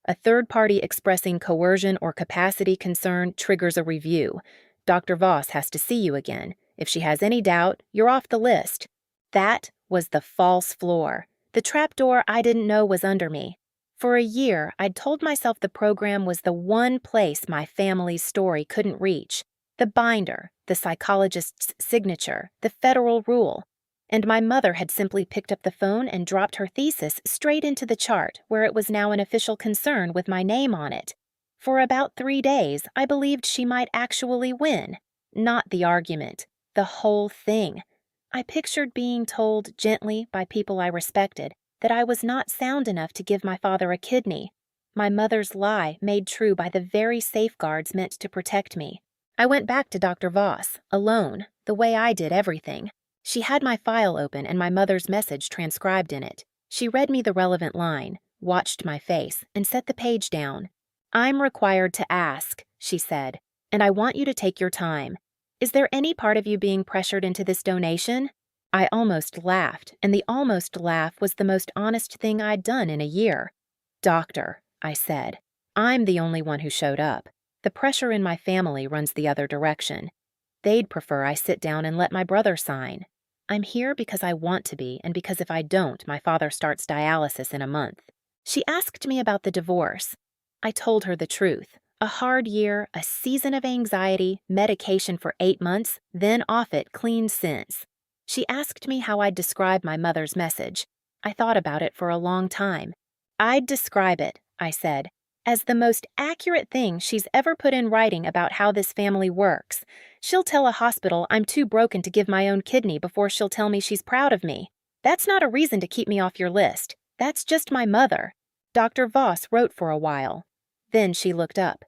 A third party expressing coercion or capacity concern triggers a review. Dr. Voss has to see you again. If she has any doubt, you're off the list." That was the false floor, the trapdoor I didn't know was under me. For a year, I'd told myself the program was the one place my family's story couldn't reach. The binder, the psychologist's signature, the federal rule. And my mother had simply picked up the phone and dropped her thesis straight into the chart where it was now an official concern with my name on it. For about 3 days, I believed she might actually win. Not the argument, the whole thing. I pictured being told gently by people I respected that I was not sound enough to give my father a kidney. My mother's lie made true by the very safeguards meant to protect me. I went back to Dr. Voss, alone, the way I did everything. She had my file open and my mother's message transcribed in it. She read me the relevant line, watched my face, and set the page down. "I'm required to ask," she said, "and I want you to take your time. Is there any part of you being pressured into this donation?" I almost laughed, and the almost laugh was the most honest thing I'd done in a year. "Doctor," I said, "I'm the only one who showed up. The pressure in my family runs the other direction. They'd prefer I sit down and let my brother sign. I'm here because I want to be, and because if I don't, my father starts dialysis in a month." She asked me about the divorce. I told her the truth. A hard year, a season of anxiety, medication for 8 months, then off it clean since. She asked me how I'd describe my mother's message. I thought about it for a long time. "I'd describe it," I said, "as the most accurate thing she's ever put in writing about how this family works. She'll tell a hospital I'm too broken to give my own kidney before she'll tell me she's proud of me. That's not a reason to keep me off your list. That's just my mother." Dr. Voss wrote for a while. Then she looked up.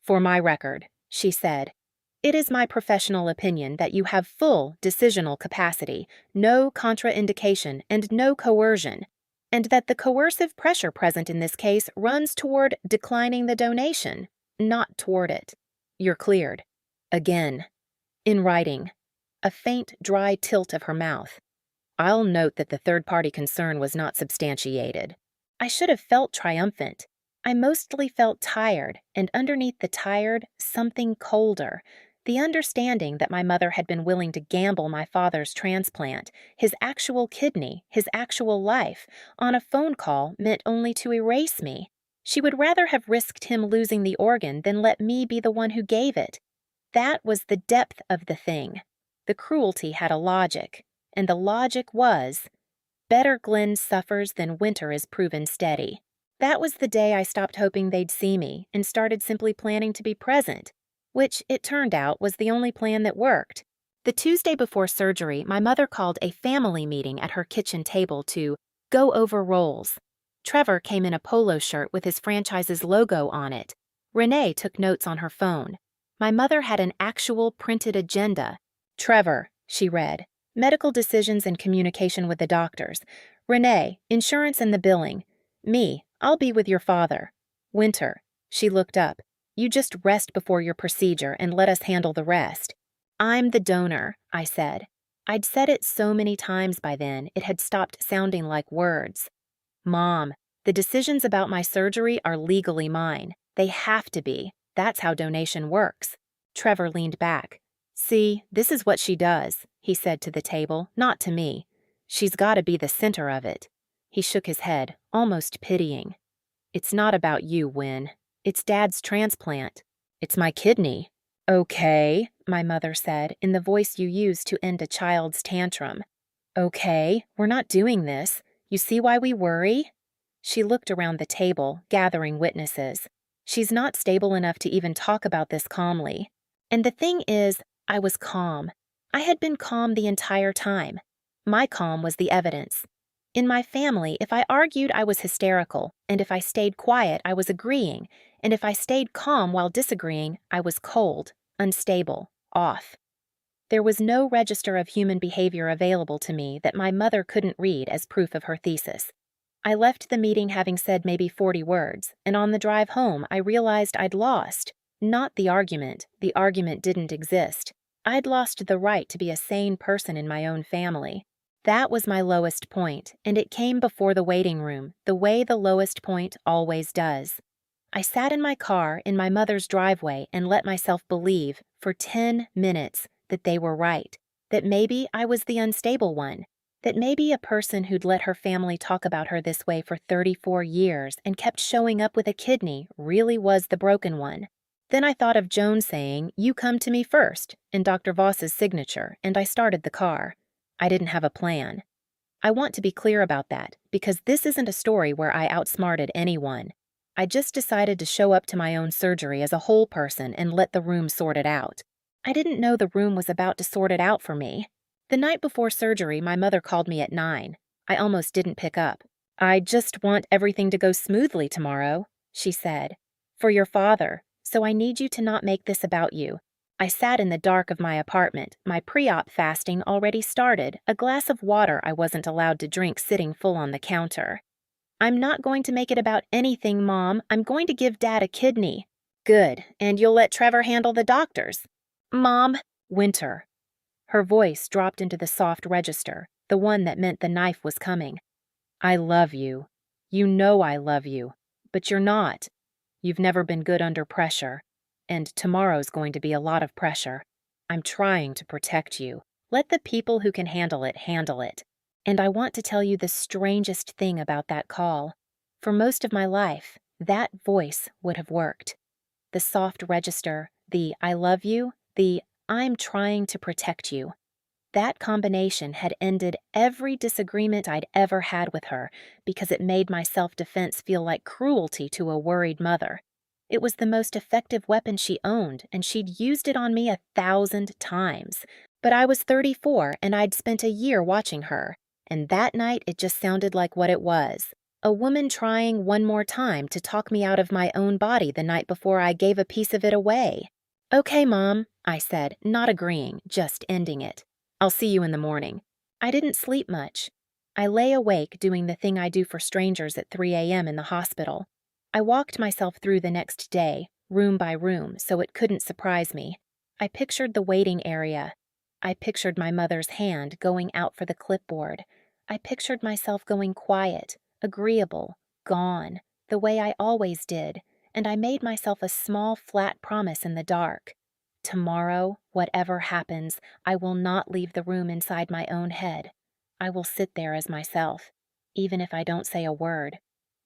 "For my record," she said, "it is my professional opinion that you have full decisional capacity, no contraindication, and no coercion, and that the coercive pressure present in this case runs toward declining the donation, not toward it. You're cleared." Again. In writing. A faint, dry tilt of her mouth. "I'll note that the third-party concern was not substantiated." I should have felt triumphant. I mostly felt tired, and underneath the tired, something colder. The understanding that my mother had been willing to gamble my father's transplant, his actual kidney, his actual life, on a phone call meant only to erase me. She would rather have risked him losing the organ than let me be the one who gave it. That was the depth of the thing. The cruelty had a logic, and the logic was, Better Glenn suffers than winter is proven steady. That was the day I stopped hoping they'd see me and started simply planning to be present, which it turned out was the only plan that worked. The Tuesday before surgery, my mother called a family meeting at her kitchen table to go over roles. Trevor came in a polo shirt with his franchise's logo on it. Renee took notes on her phone. My mother had an actual printed agenda. Trevor, she read, medical decisions and communication with the doctors. Renee, insurance and the billing. Me, I'll be with your father. Winter, she looked up. You just rest before your procedure and let us handle the rest. I'm the donor, I said. I'd said it so many times by then, it had stopped sounding like words. Mom, the decisions about my surgery are legally mine. They have to be. That's how donation works. Trevor leaned back. See, this is what she does, he said to the table, not to me. She's got to be the center of it. He shook his head, almost pitying. It's not about you, Win. It's Dad's transplant. It's my kidney. Okay, my mother said, in the voice you use to end a child's tantrum. Okay, we're not doing this. You see why we worry? She looked around the table, gathering witnesses. She's not stable enough to even talk about this calmly. And the thing is, I was calm. I had been calm the entire time. My calm was the evidence. In my family, if I argued, I was hysterical, and if I stayed quiet, I was agreeing, and if I stayed calm while disagreeing, I was cold, unstable, off. There was no register of human behavior available to me that my mother couldn't read as proof of her thesis. I left the meeting having said maybe 40 words, and on the drive home, I realized I'd lost. Not the argument didn't exist. I'd lost the right to be a sane person in my own family. That was my lowest point, and it came before the waiting room, the way the lowest point always does. I sat in my car in my mother's driveway and let myself believe, for 10 minutes, that they were right, that maybe I was the unstable one, that maybe a person who'd let her family talk about her this way for 34 years and kept showing up with a kidney really was the broken one. Then I thought of Joan saying, "You come to me first," and Dr. Voss's signature, and I started the car. I didn't have a plan. I want to be clear about that, because this isn't a story where I outsmarted anyone. I just decided to show up to my own surgery as a whole person and let the room sort it out. I didn't know the room was about to sort it out for me. The night before surgery, my mother called me at 9. I almost didn't pick up. "I just want everything to go smoothly tomorrow," she said. "For your father, so I need you to not make this about you." I sat in the dark of my apartment, my pre-op fasting already started, a glass of water I wasn't allowed to drink sitting full on the counter. "I'm not going to make it about anything, Mom. I'm going to give Dad a kidney." "Good, and you'll let Trevor handle the doctors." "Mom." Winter. Her voice dropped into the soft register, the one that meant the knife was coming. "I love you. You know I love you. But you're not. You've never been good under pressure. And tomorrow's going to be a lot of pressure. I'm trying to protect you. Let the people who can handle it handle it. And I want to tell you the strangest thing about that call. For most of my life, that voice would have worked. The soft register, the I love you, the I'm trying to protect you. That combination had ended every disagreement I'd ever had with her because it made my self-defense feel like cruelty to a worried mother. It was the most effective weapon she owned, and she'd used it on me 1,000 times. But I was 34, and I'd spent a year watching her, and that night it just sounded like what it was. A woman trying one more time to talk me out of my own body the night before I gave a piece of it away. "Okay, Mom," I said, not agreeing, just ending it. "I'll see you in the morning." I didn't sleep much. I lay awake doing the thing I do for strangers at 3 a.m. in the hospital. I walked myself through the next day, room by room, so it couldn't surprise me. I pictured the waiting area. I pictured my mother's hand going out for the clipboard. I pictured myself going quiet, agreeable, gone, the way I always did, and I made myself a small, flat promise in the dark. Tomorrow, whatever happens, I will not leave the room inside my own head. I will sit there as myself, even if I don't say a word.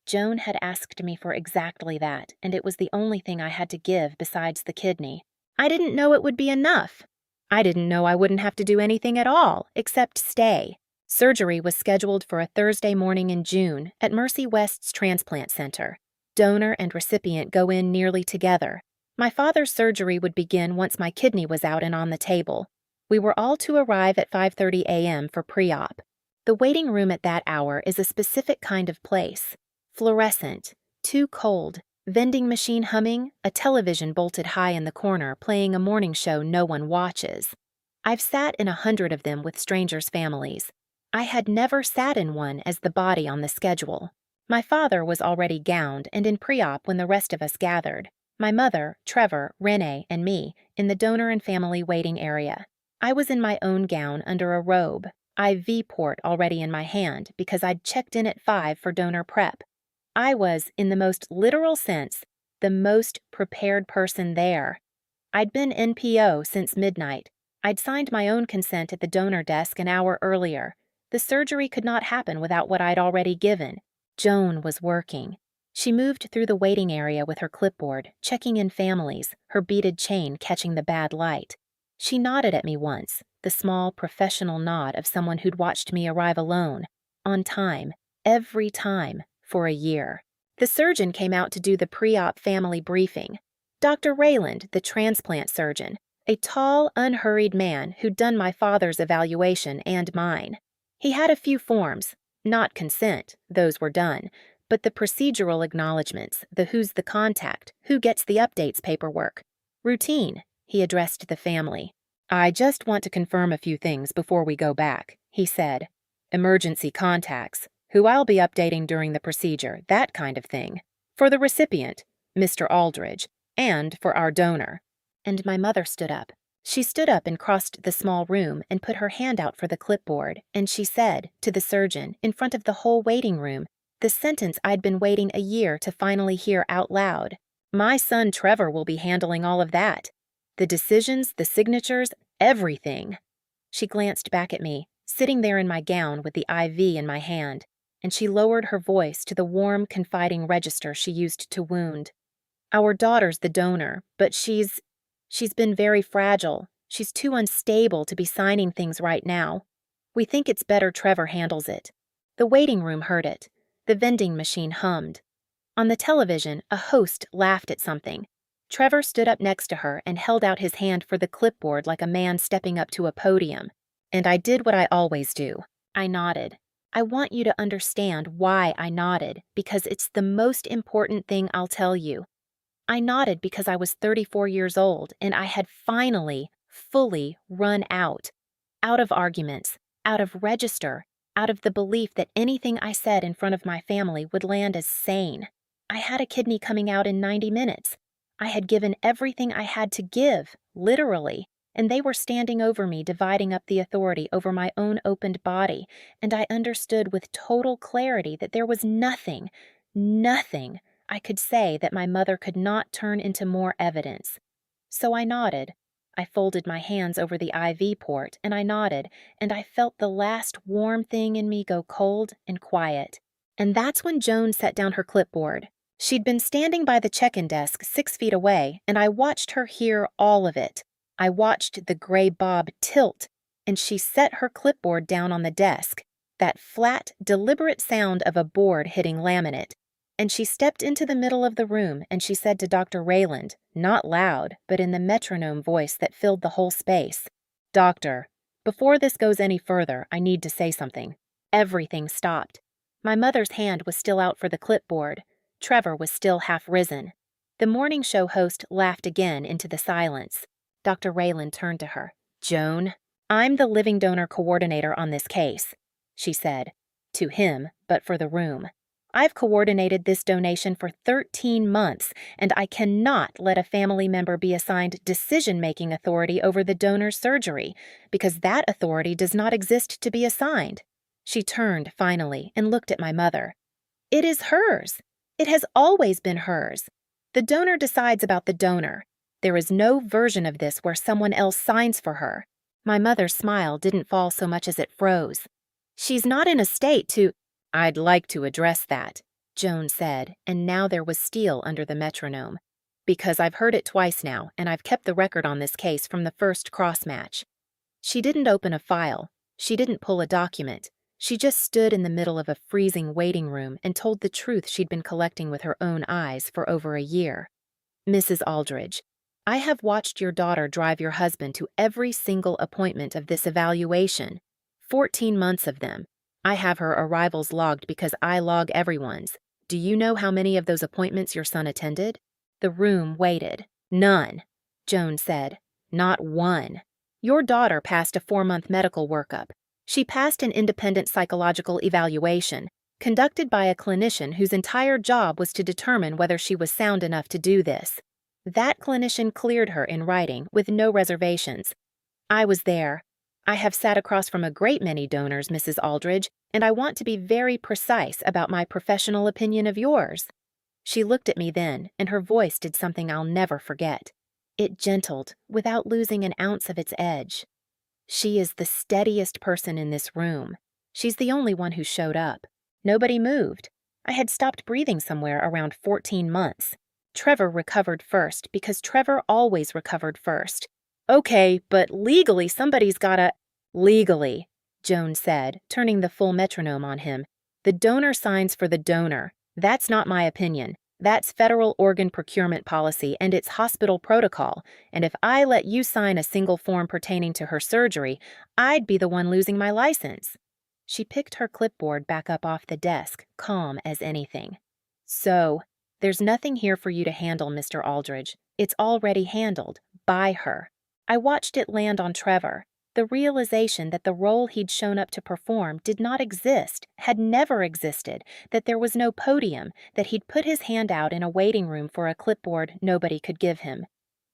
Joan had asked me for exactly that, and it was the only thing I had to give besides the kidney. I didn't know it would be enough. I didn't know I wouldn't have to do anything at all, except stay. Surgery was scheduled for a Thursday morning in June at Mercy West's transplant center. Donor and recipient go in nearly together. My father's surgery would begin once my kidney was out and on the table. We were all to arrive at 5:30 a.m. for pre-op. The waiting room at that hour is a specific kind of place. Fluorescent, too cold, vending machine humming, a television bolted high in the corner playing a morning show no one watches. I've sat in 100 of them with strangers' families. I had never sat in one as the body on the schedule. My father was already gowned and in pre-op when the rest of us gathered. My mother, Trevor, Renee, and me in the donor and family waiting area. I was in my own gown under a robe, IV port already in my hand because I'd checked in at 5 for donor prep. I was, in the most literal sense, the most prepared person there. I'd been NPO since midnight. I'd signed my own consent at the donor desk an hour earlier. The surgery could not happen without what I'd already given. Joan was working. She moved through the waiting area with her clipboard, checking in families, her beaded chain catching the bad light. She nodded at me once, the small, professional nod of someone who'd watched me arrive alone, on time, every time, for a year. The surgeon came out to do the pre-op family briefing. Dr. Rayland, the transplant surgeon, a tall, unhurried man who'd done my father's evaluation and mine. He had a few forms, not consent, those were done, but the procedural acknowledgments, the who's the contact, who gets the updates paperwork. Routine, he addressed the family. I just want to confirm a few things before we go back, he said. Emergency contacts, who I'll be updating during the procedure, that kind of thing. For the recipient, Mr. Aldridge, and for our donor. And my mother stood up. She stood up and crossed the small room and put her hand out for the clipboard, and she said, to the surgeon, in front of the whole waiting room, the sentence I'd been waiting a year to finally hear out loud. My son Trevor will be handling all of that. The decisions, the signatures, everything. She glanced back at me, sitting there in my gown with the IV in my hand, and she lowered her voice to the warm, confiding register she used to wound. Our daughter's the donor, but she's been very fragile. She's too unstable to be signing things right now. We think it's better Trevor handles it. The waiting room heard it. The vending machine hummed. On the television, a host laughed at something. Trevor stood up next to her and held out his hand for the clipboard like a man stepping up to a podium. And I did what I always do. I nodded. I want you to understand why I nodded, because it's the most important thing I'll tell you. I nodded because I was 34 years old and I had finally, fully run out of arguments, out of register, out of the belief that anything I said in front of my family would land as sane. I had a kidney coming out in 90 minutes. I had given everything I had to give, literally, and they were standing over me dividing up the authority over my own opened body, and I understood with total clarity that there was nothing I could say that my mother could not turn into more evidence. So I nodded. I folded my hands over the IV port, and I nodded, and I felt the last warm thing in me go cold and quiet. And that's when Joan set down her clipboard. She'd been standing by the check-in desk 6 feet away, and I watched her hear all of it. I watched the gray bob tilt, and she set her clipboard down on the desk, that flat, deliberate sound of a board hitting laminate. And she stepped into the middle of the room and she said to Dr. Rayland, not loud, but in the metronome voice that filled the whole space, Doctor, before this goes any further, I need to say something. Everything stopped. My mother's hand was still out for the clipboard. Trevor was still half risen. The morning show host laughed again into the silence. Dr. Rayland turned to her. Joan, I'm the living donor coordinator on this case, she said. To him, but for the room. I've coordinated this donation for 13 months, and I cannot let a family member be assigned decision-making authority over the donor's surgery, because that authority does not exist to be assigned. She turned, finally, and looked at my mother. It is hers. It has always been hers. The donor decides about the donor. There is no version of this where someone else signs for her. My mother's smile didn't fall so much as it froze. She's not in a state to— I'd like to address that, Joan said, and now there was steel under the metronome. Because I've heard it twice now, and I've kept the record on this case from the first cross-match. She didn't open a file. She didn't pull a document. She just stood in the middle of a freezing waiting room and told the truth she'd been collecting with her own eyes for over a year. "Mrs. Aldridge, I have watched your daughter drive your husband to every single appointment of this evaluation, 14 months of them. I have her arrivals logged because I log everyone's. Do you know how many of those appointments your son attended?" The room waited. "None," Joan said. "Not one. Your daughter passed a 4-month medical workup. She passed an independent psychological evaluation, conducted by a clinician whose entire job was to determine whether she was sound enough to do this. That clinician cleared her in writing with no reservations. I was there. I have sat across from a great many donors, Mrs. Aldridge, and I want to be very precise about my professional opinion of yours." She looked at me then, and her voice did something I'll never forget. It gentled, without losing an ounce of its edge. "She is the steadiest person in this room. She's the only one who showed up. Nobody moved. I had stopped breathing somewhere around 14 months. Trevor recovered first because Trevor always recovered first. Okay, but legally somebody's gotta—" "Legally," Joan said, turning the full metronome on him. "The donor signs for the donor. That's not my opinion. That's federal organ procurement policy and it's hospital protocol, and if I let you sign a single form pertaining to her surgery, I'd be the one losing my license." She picked her clipboard back up off the desk, calm as anything. "So, there's nothing here for you to handle, Mr. Aldridge. It's already handled, by her." I watched it land on Trevor. The realization that the role he'd shown up to perform did not exist, had never existed, that there was no podium, that he'd put his hand out in a waiting room for a clipboard nobody could give him.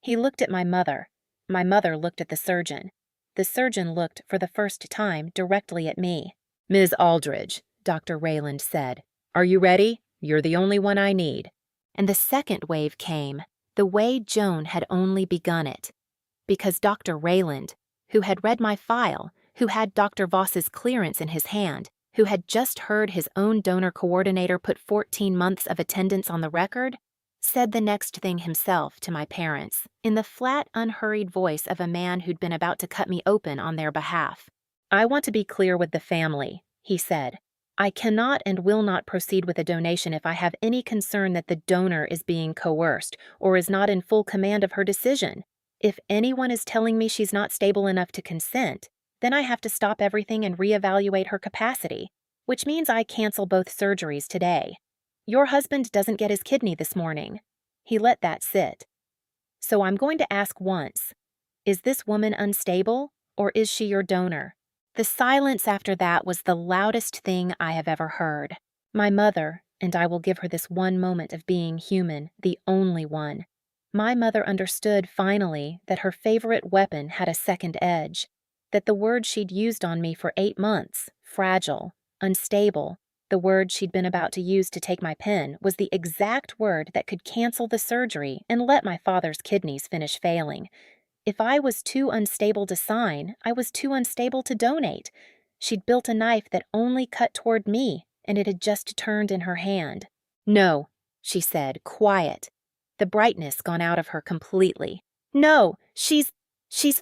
He looked at my mother. My mother looked at the surgeon. The surgeon looked, for the first time, directly at me. "Ms. Aldridge," Dr. Rayland said, "are you ready? You're the only one I need." And the second wave came, the way Joan had only begun it. Because Dr. Rayland, who had read my file, who had Dr. Voss's clearance in his hand, who had just heard his own donor coordinator put 14 months of attendance on the record, said the next thing himself to my parents, in the flat, unhurried voice of a man who'd been about to cut me open on their behalf. "I want to be clear with the family," he said. "I cannot and will not proceed with a donation if I have any concern that the donor is being coerced or is not in full command of her decision. If anyone is telling me she's not stable enough to consent, then I have to stop everything and reevaluate her capacity, which means I cancel both surgeries today. Your husband doesn't get his kidney this morning." He let that sit. "So I'm going to ask once, is this woman unstable, or is she your donor?" The silence after that was the loudest thing I have ever heard. My mother, and I will give her this one moment of being human, the only one. My mother understood, finally, that her favorite weapon had a second edge, that the word she'd used on me for 8 months, fragile, unstable, the word she'd been about to use to take my pen, was the exact word that could cancel the surgery and let my father's kidneys finish failing. If I was too unstable to sign, I was too unstable to donate. She'd built a knife that only cut toward me, and it had just turned in her hand. "No," she said, quiet. The brightness gone out of her completely. "No, she's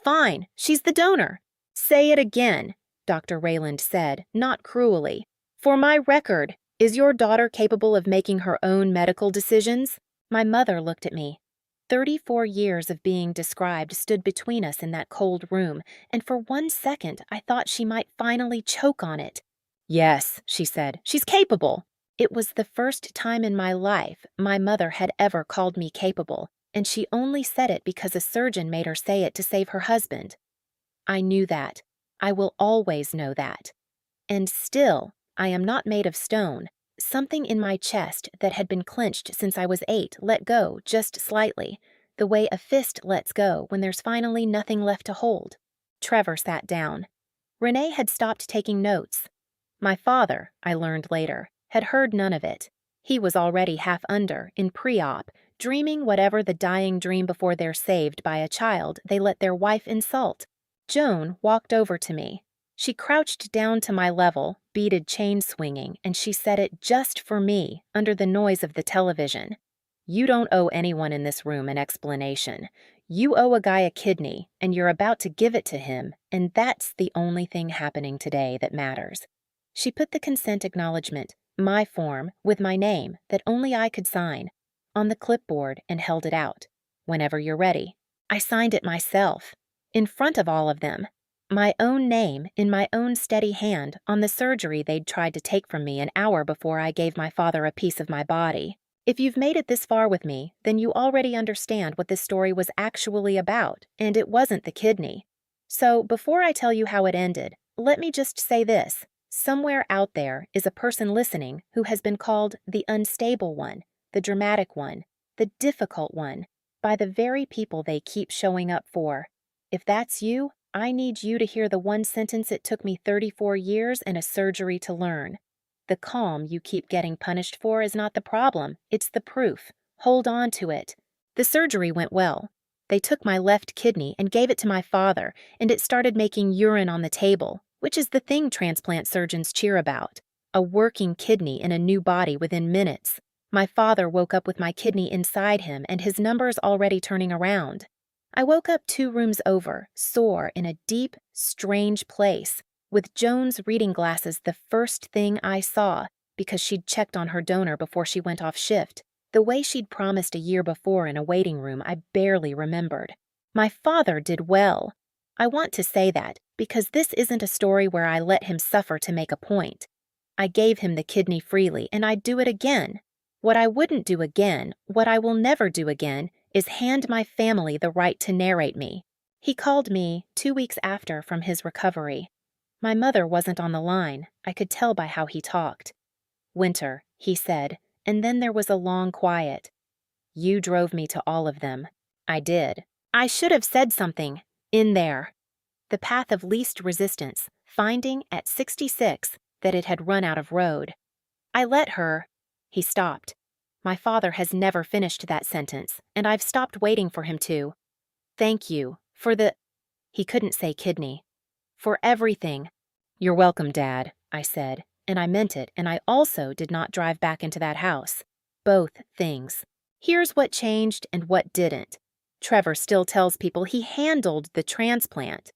fine. She's the donor." "Say it again," Dr. Rayland said, not cruelly. "For my record, is your daughter capable of making her own medical decisions?" My mother looked at me. 34 years of being described stood between us in that cold room, and for 1 second I thought she might finally choke on it. "Yes," she said, "she's capable." It was the first time in my life my mother had ever called me capable, and she only said it because a surgeon made her say it to save her husband. I knew that. I will always know that. And still, I am not made of stone. Something in my chest that had been clenched since I was 8 let go just slightly, the way a fist lets go when there's finally nothing left to hold. Trevor sat down. Renee had stopped taking notes. My father, I learned later, had heard none of it. He was already half under, in pre-op, dreaming whatever the dying dream before they're saved by a child they let their wife insult. Joan walked over to me. She crouched down to my level, beaded chain swinging, and she said it just for me, under the noise of the television. "You don't owe anyone in this room an explanation. You owe a guy a kidney, and you're about to give it to him, and that's the only thing happening today that matters." She put the consent acknowledgement, my form, with my name that only I could sign, on the clipboard and held it out. Whenever you're ready. I signed it myself, in front of all of them. My own name in my own steady hand on the surgery they'd tried to take from me an hour before I gave my father a piece of my body. If you've made it this far with me, then you already understand what this story was actually about, and it wasn't the kidney. So before I tell you how it ended, let me just say this. Somewhere out there is a person listening who has been called the unstable one, the dramatic one, the difficult one, by the very people they keep showing up for. If that's you, I need you to hear the one sentence it took me 34 years and a surgery to learn. The calm you keep getting punished for is not the problem, it's the proof. Hold on to it. The surgery went well. They took my left kidney and gave it to my father, and it started making urine on the table, which is the thing transplant surgeons cheer about. A working kidney in a new body within minutes. My father woke up with my kidney inside him and his numbers already turning around. I woke up 2 rooms over, sore in a deep, strange place, with Joan's reading glasses the first thing I saw because she'd checked on her donor before she went off shift. The way she'd promised a year before in a waiting room I barely remembered. My father did well. I want to say that because this isn't a story where I let him suffer to make a point. I gave him the kidney freely and I'd do it again. What I wouldn't do again, what I will never do again, is hand my family the right to narrate me. He called me 2 weeks after from his recovery. My mother wasn't on the line, I could tell by how he talked. Winter, he said, and then there was a long quiet. You drove me to all of them. I did. I should have said something. In there. The path of least resistance, finding at 66 that it had run out of road. I let her. He stopped. My father has never finished that sentence, and I've stopped waiting for him to. Thank you for the... He couldn't say kidney. For everything. You're welcome, Dad, I said, and I meant it, and I also did not drive back into that house. Both things. Here's what changed and what didn't. Trevor still tells people he handled the transplant.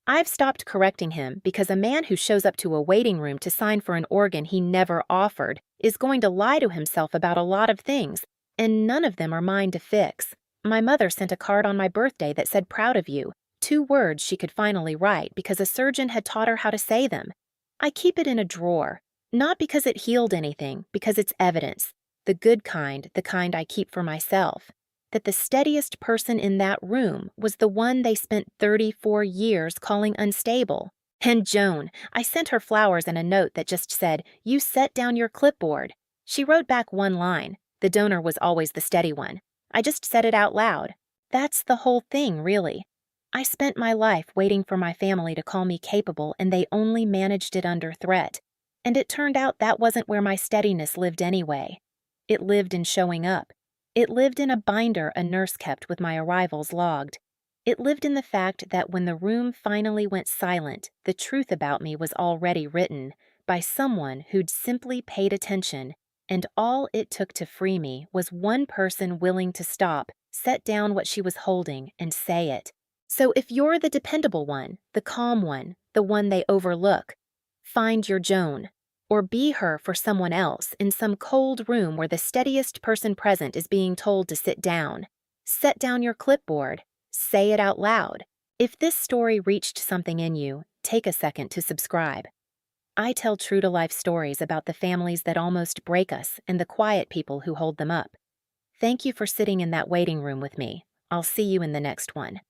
I've stopped correcting him because a man who shows up to a waiting room to sign for an organ he never offered is going to lie to himself about a lot of things, and none of them are mine to fix. My mother sent a card on my birthday that said proud of you, 2 words she could finally write because a surgeon had taught her how to say them. I keep it in a drawer, not because it healed anything, because it's evidence, the good kind, the kind I keep for myself. That the steadiest person in that room was the one they spent 34 years calling unstable. And Joan, I sent her flowers and a note that just said, "You set down your clipboard." She wrote back 1 line. The donor was always the steady one. I just said it out loud. That's the whole thing, really. I spent my life waiting for my family to call me capable, and they only managed it under threat. And it turned out that wasn't where my steadiness lived anyway. It lived in showing up. It lived in a binder a nurse kept with my arrivals logged. It lived in the fact that when the room finally went silent, the truth about me was already written by someone who'd simply paid attention, and all it took to free me was one person willing to stop, set down what she was holding, and say it. So if you're the dependable one, the calm one, the one they overlook, find your Joan. Or be her for someone else in some cold room where the steadiest person present is being told to sit down. Set down your clipboard. Say it out loud. If this story reached something in you, take a second to subscribe. I tell true-to-life stories about the families that almost break us and the quiet people who hold them up. Thank you for sitting in that waiting room with me. I'll see you in the next one.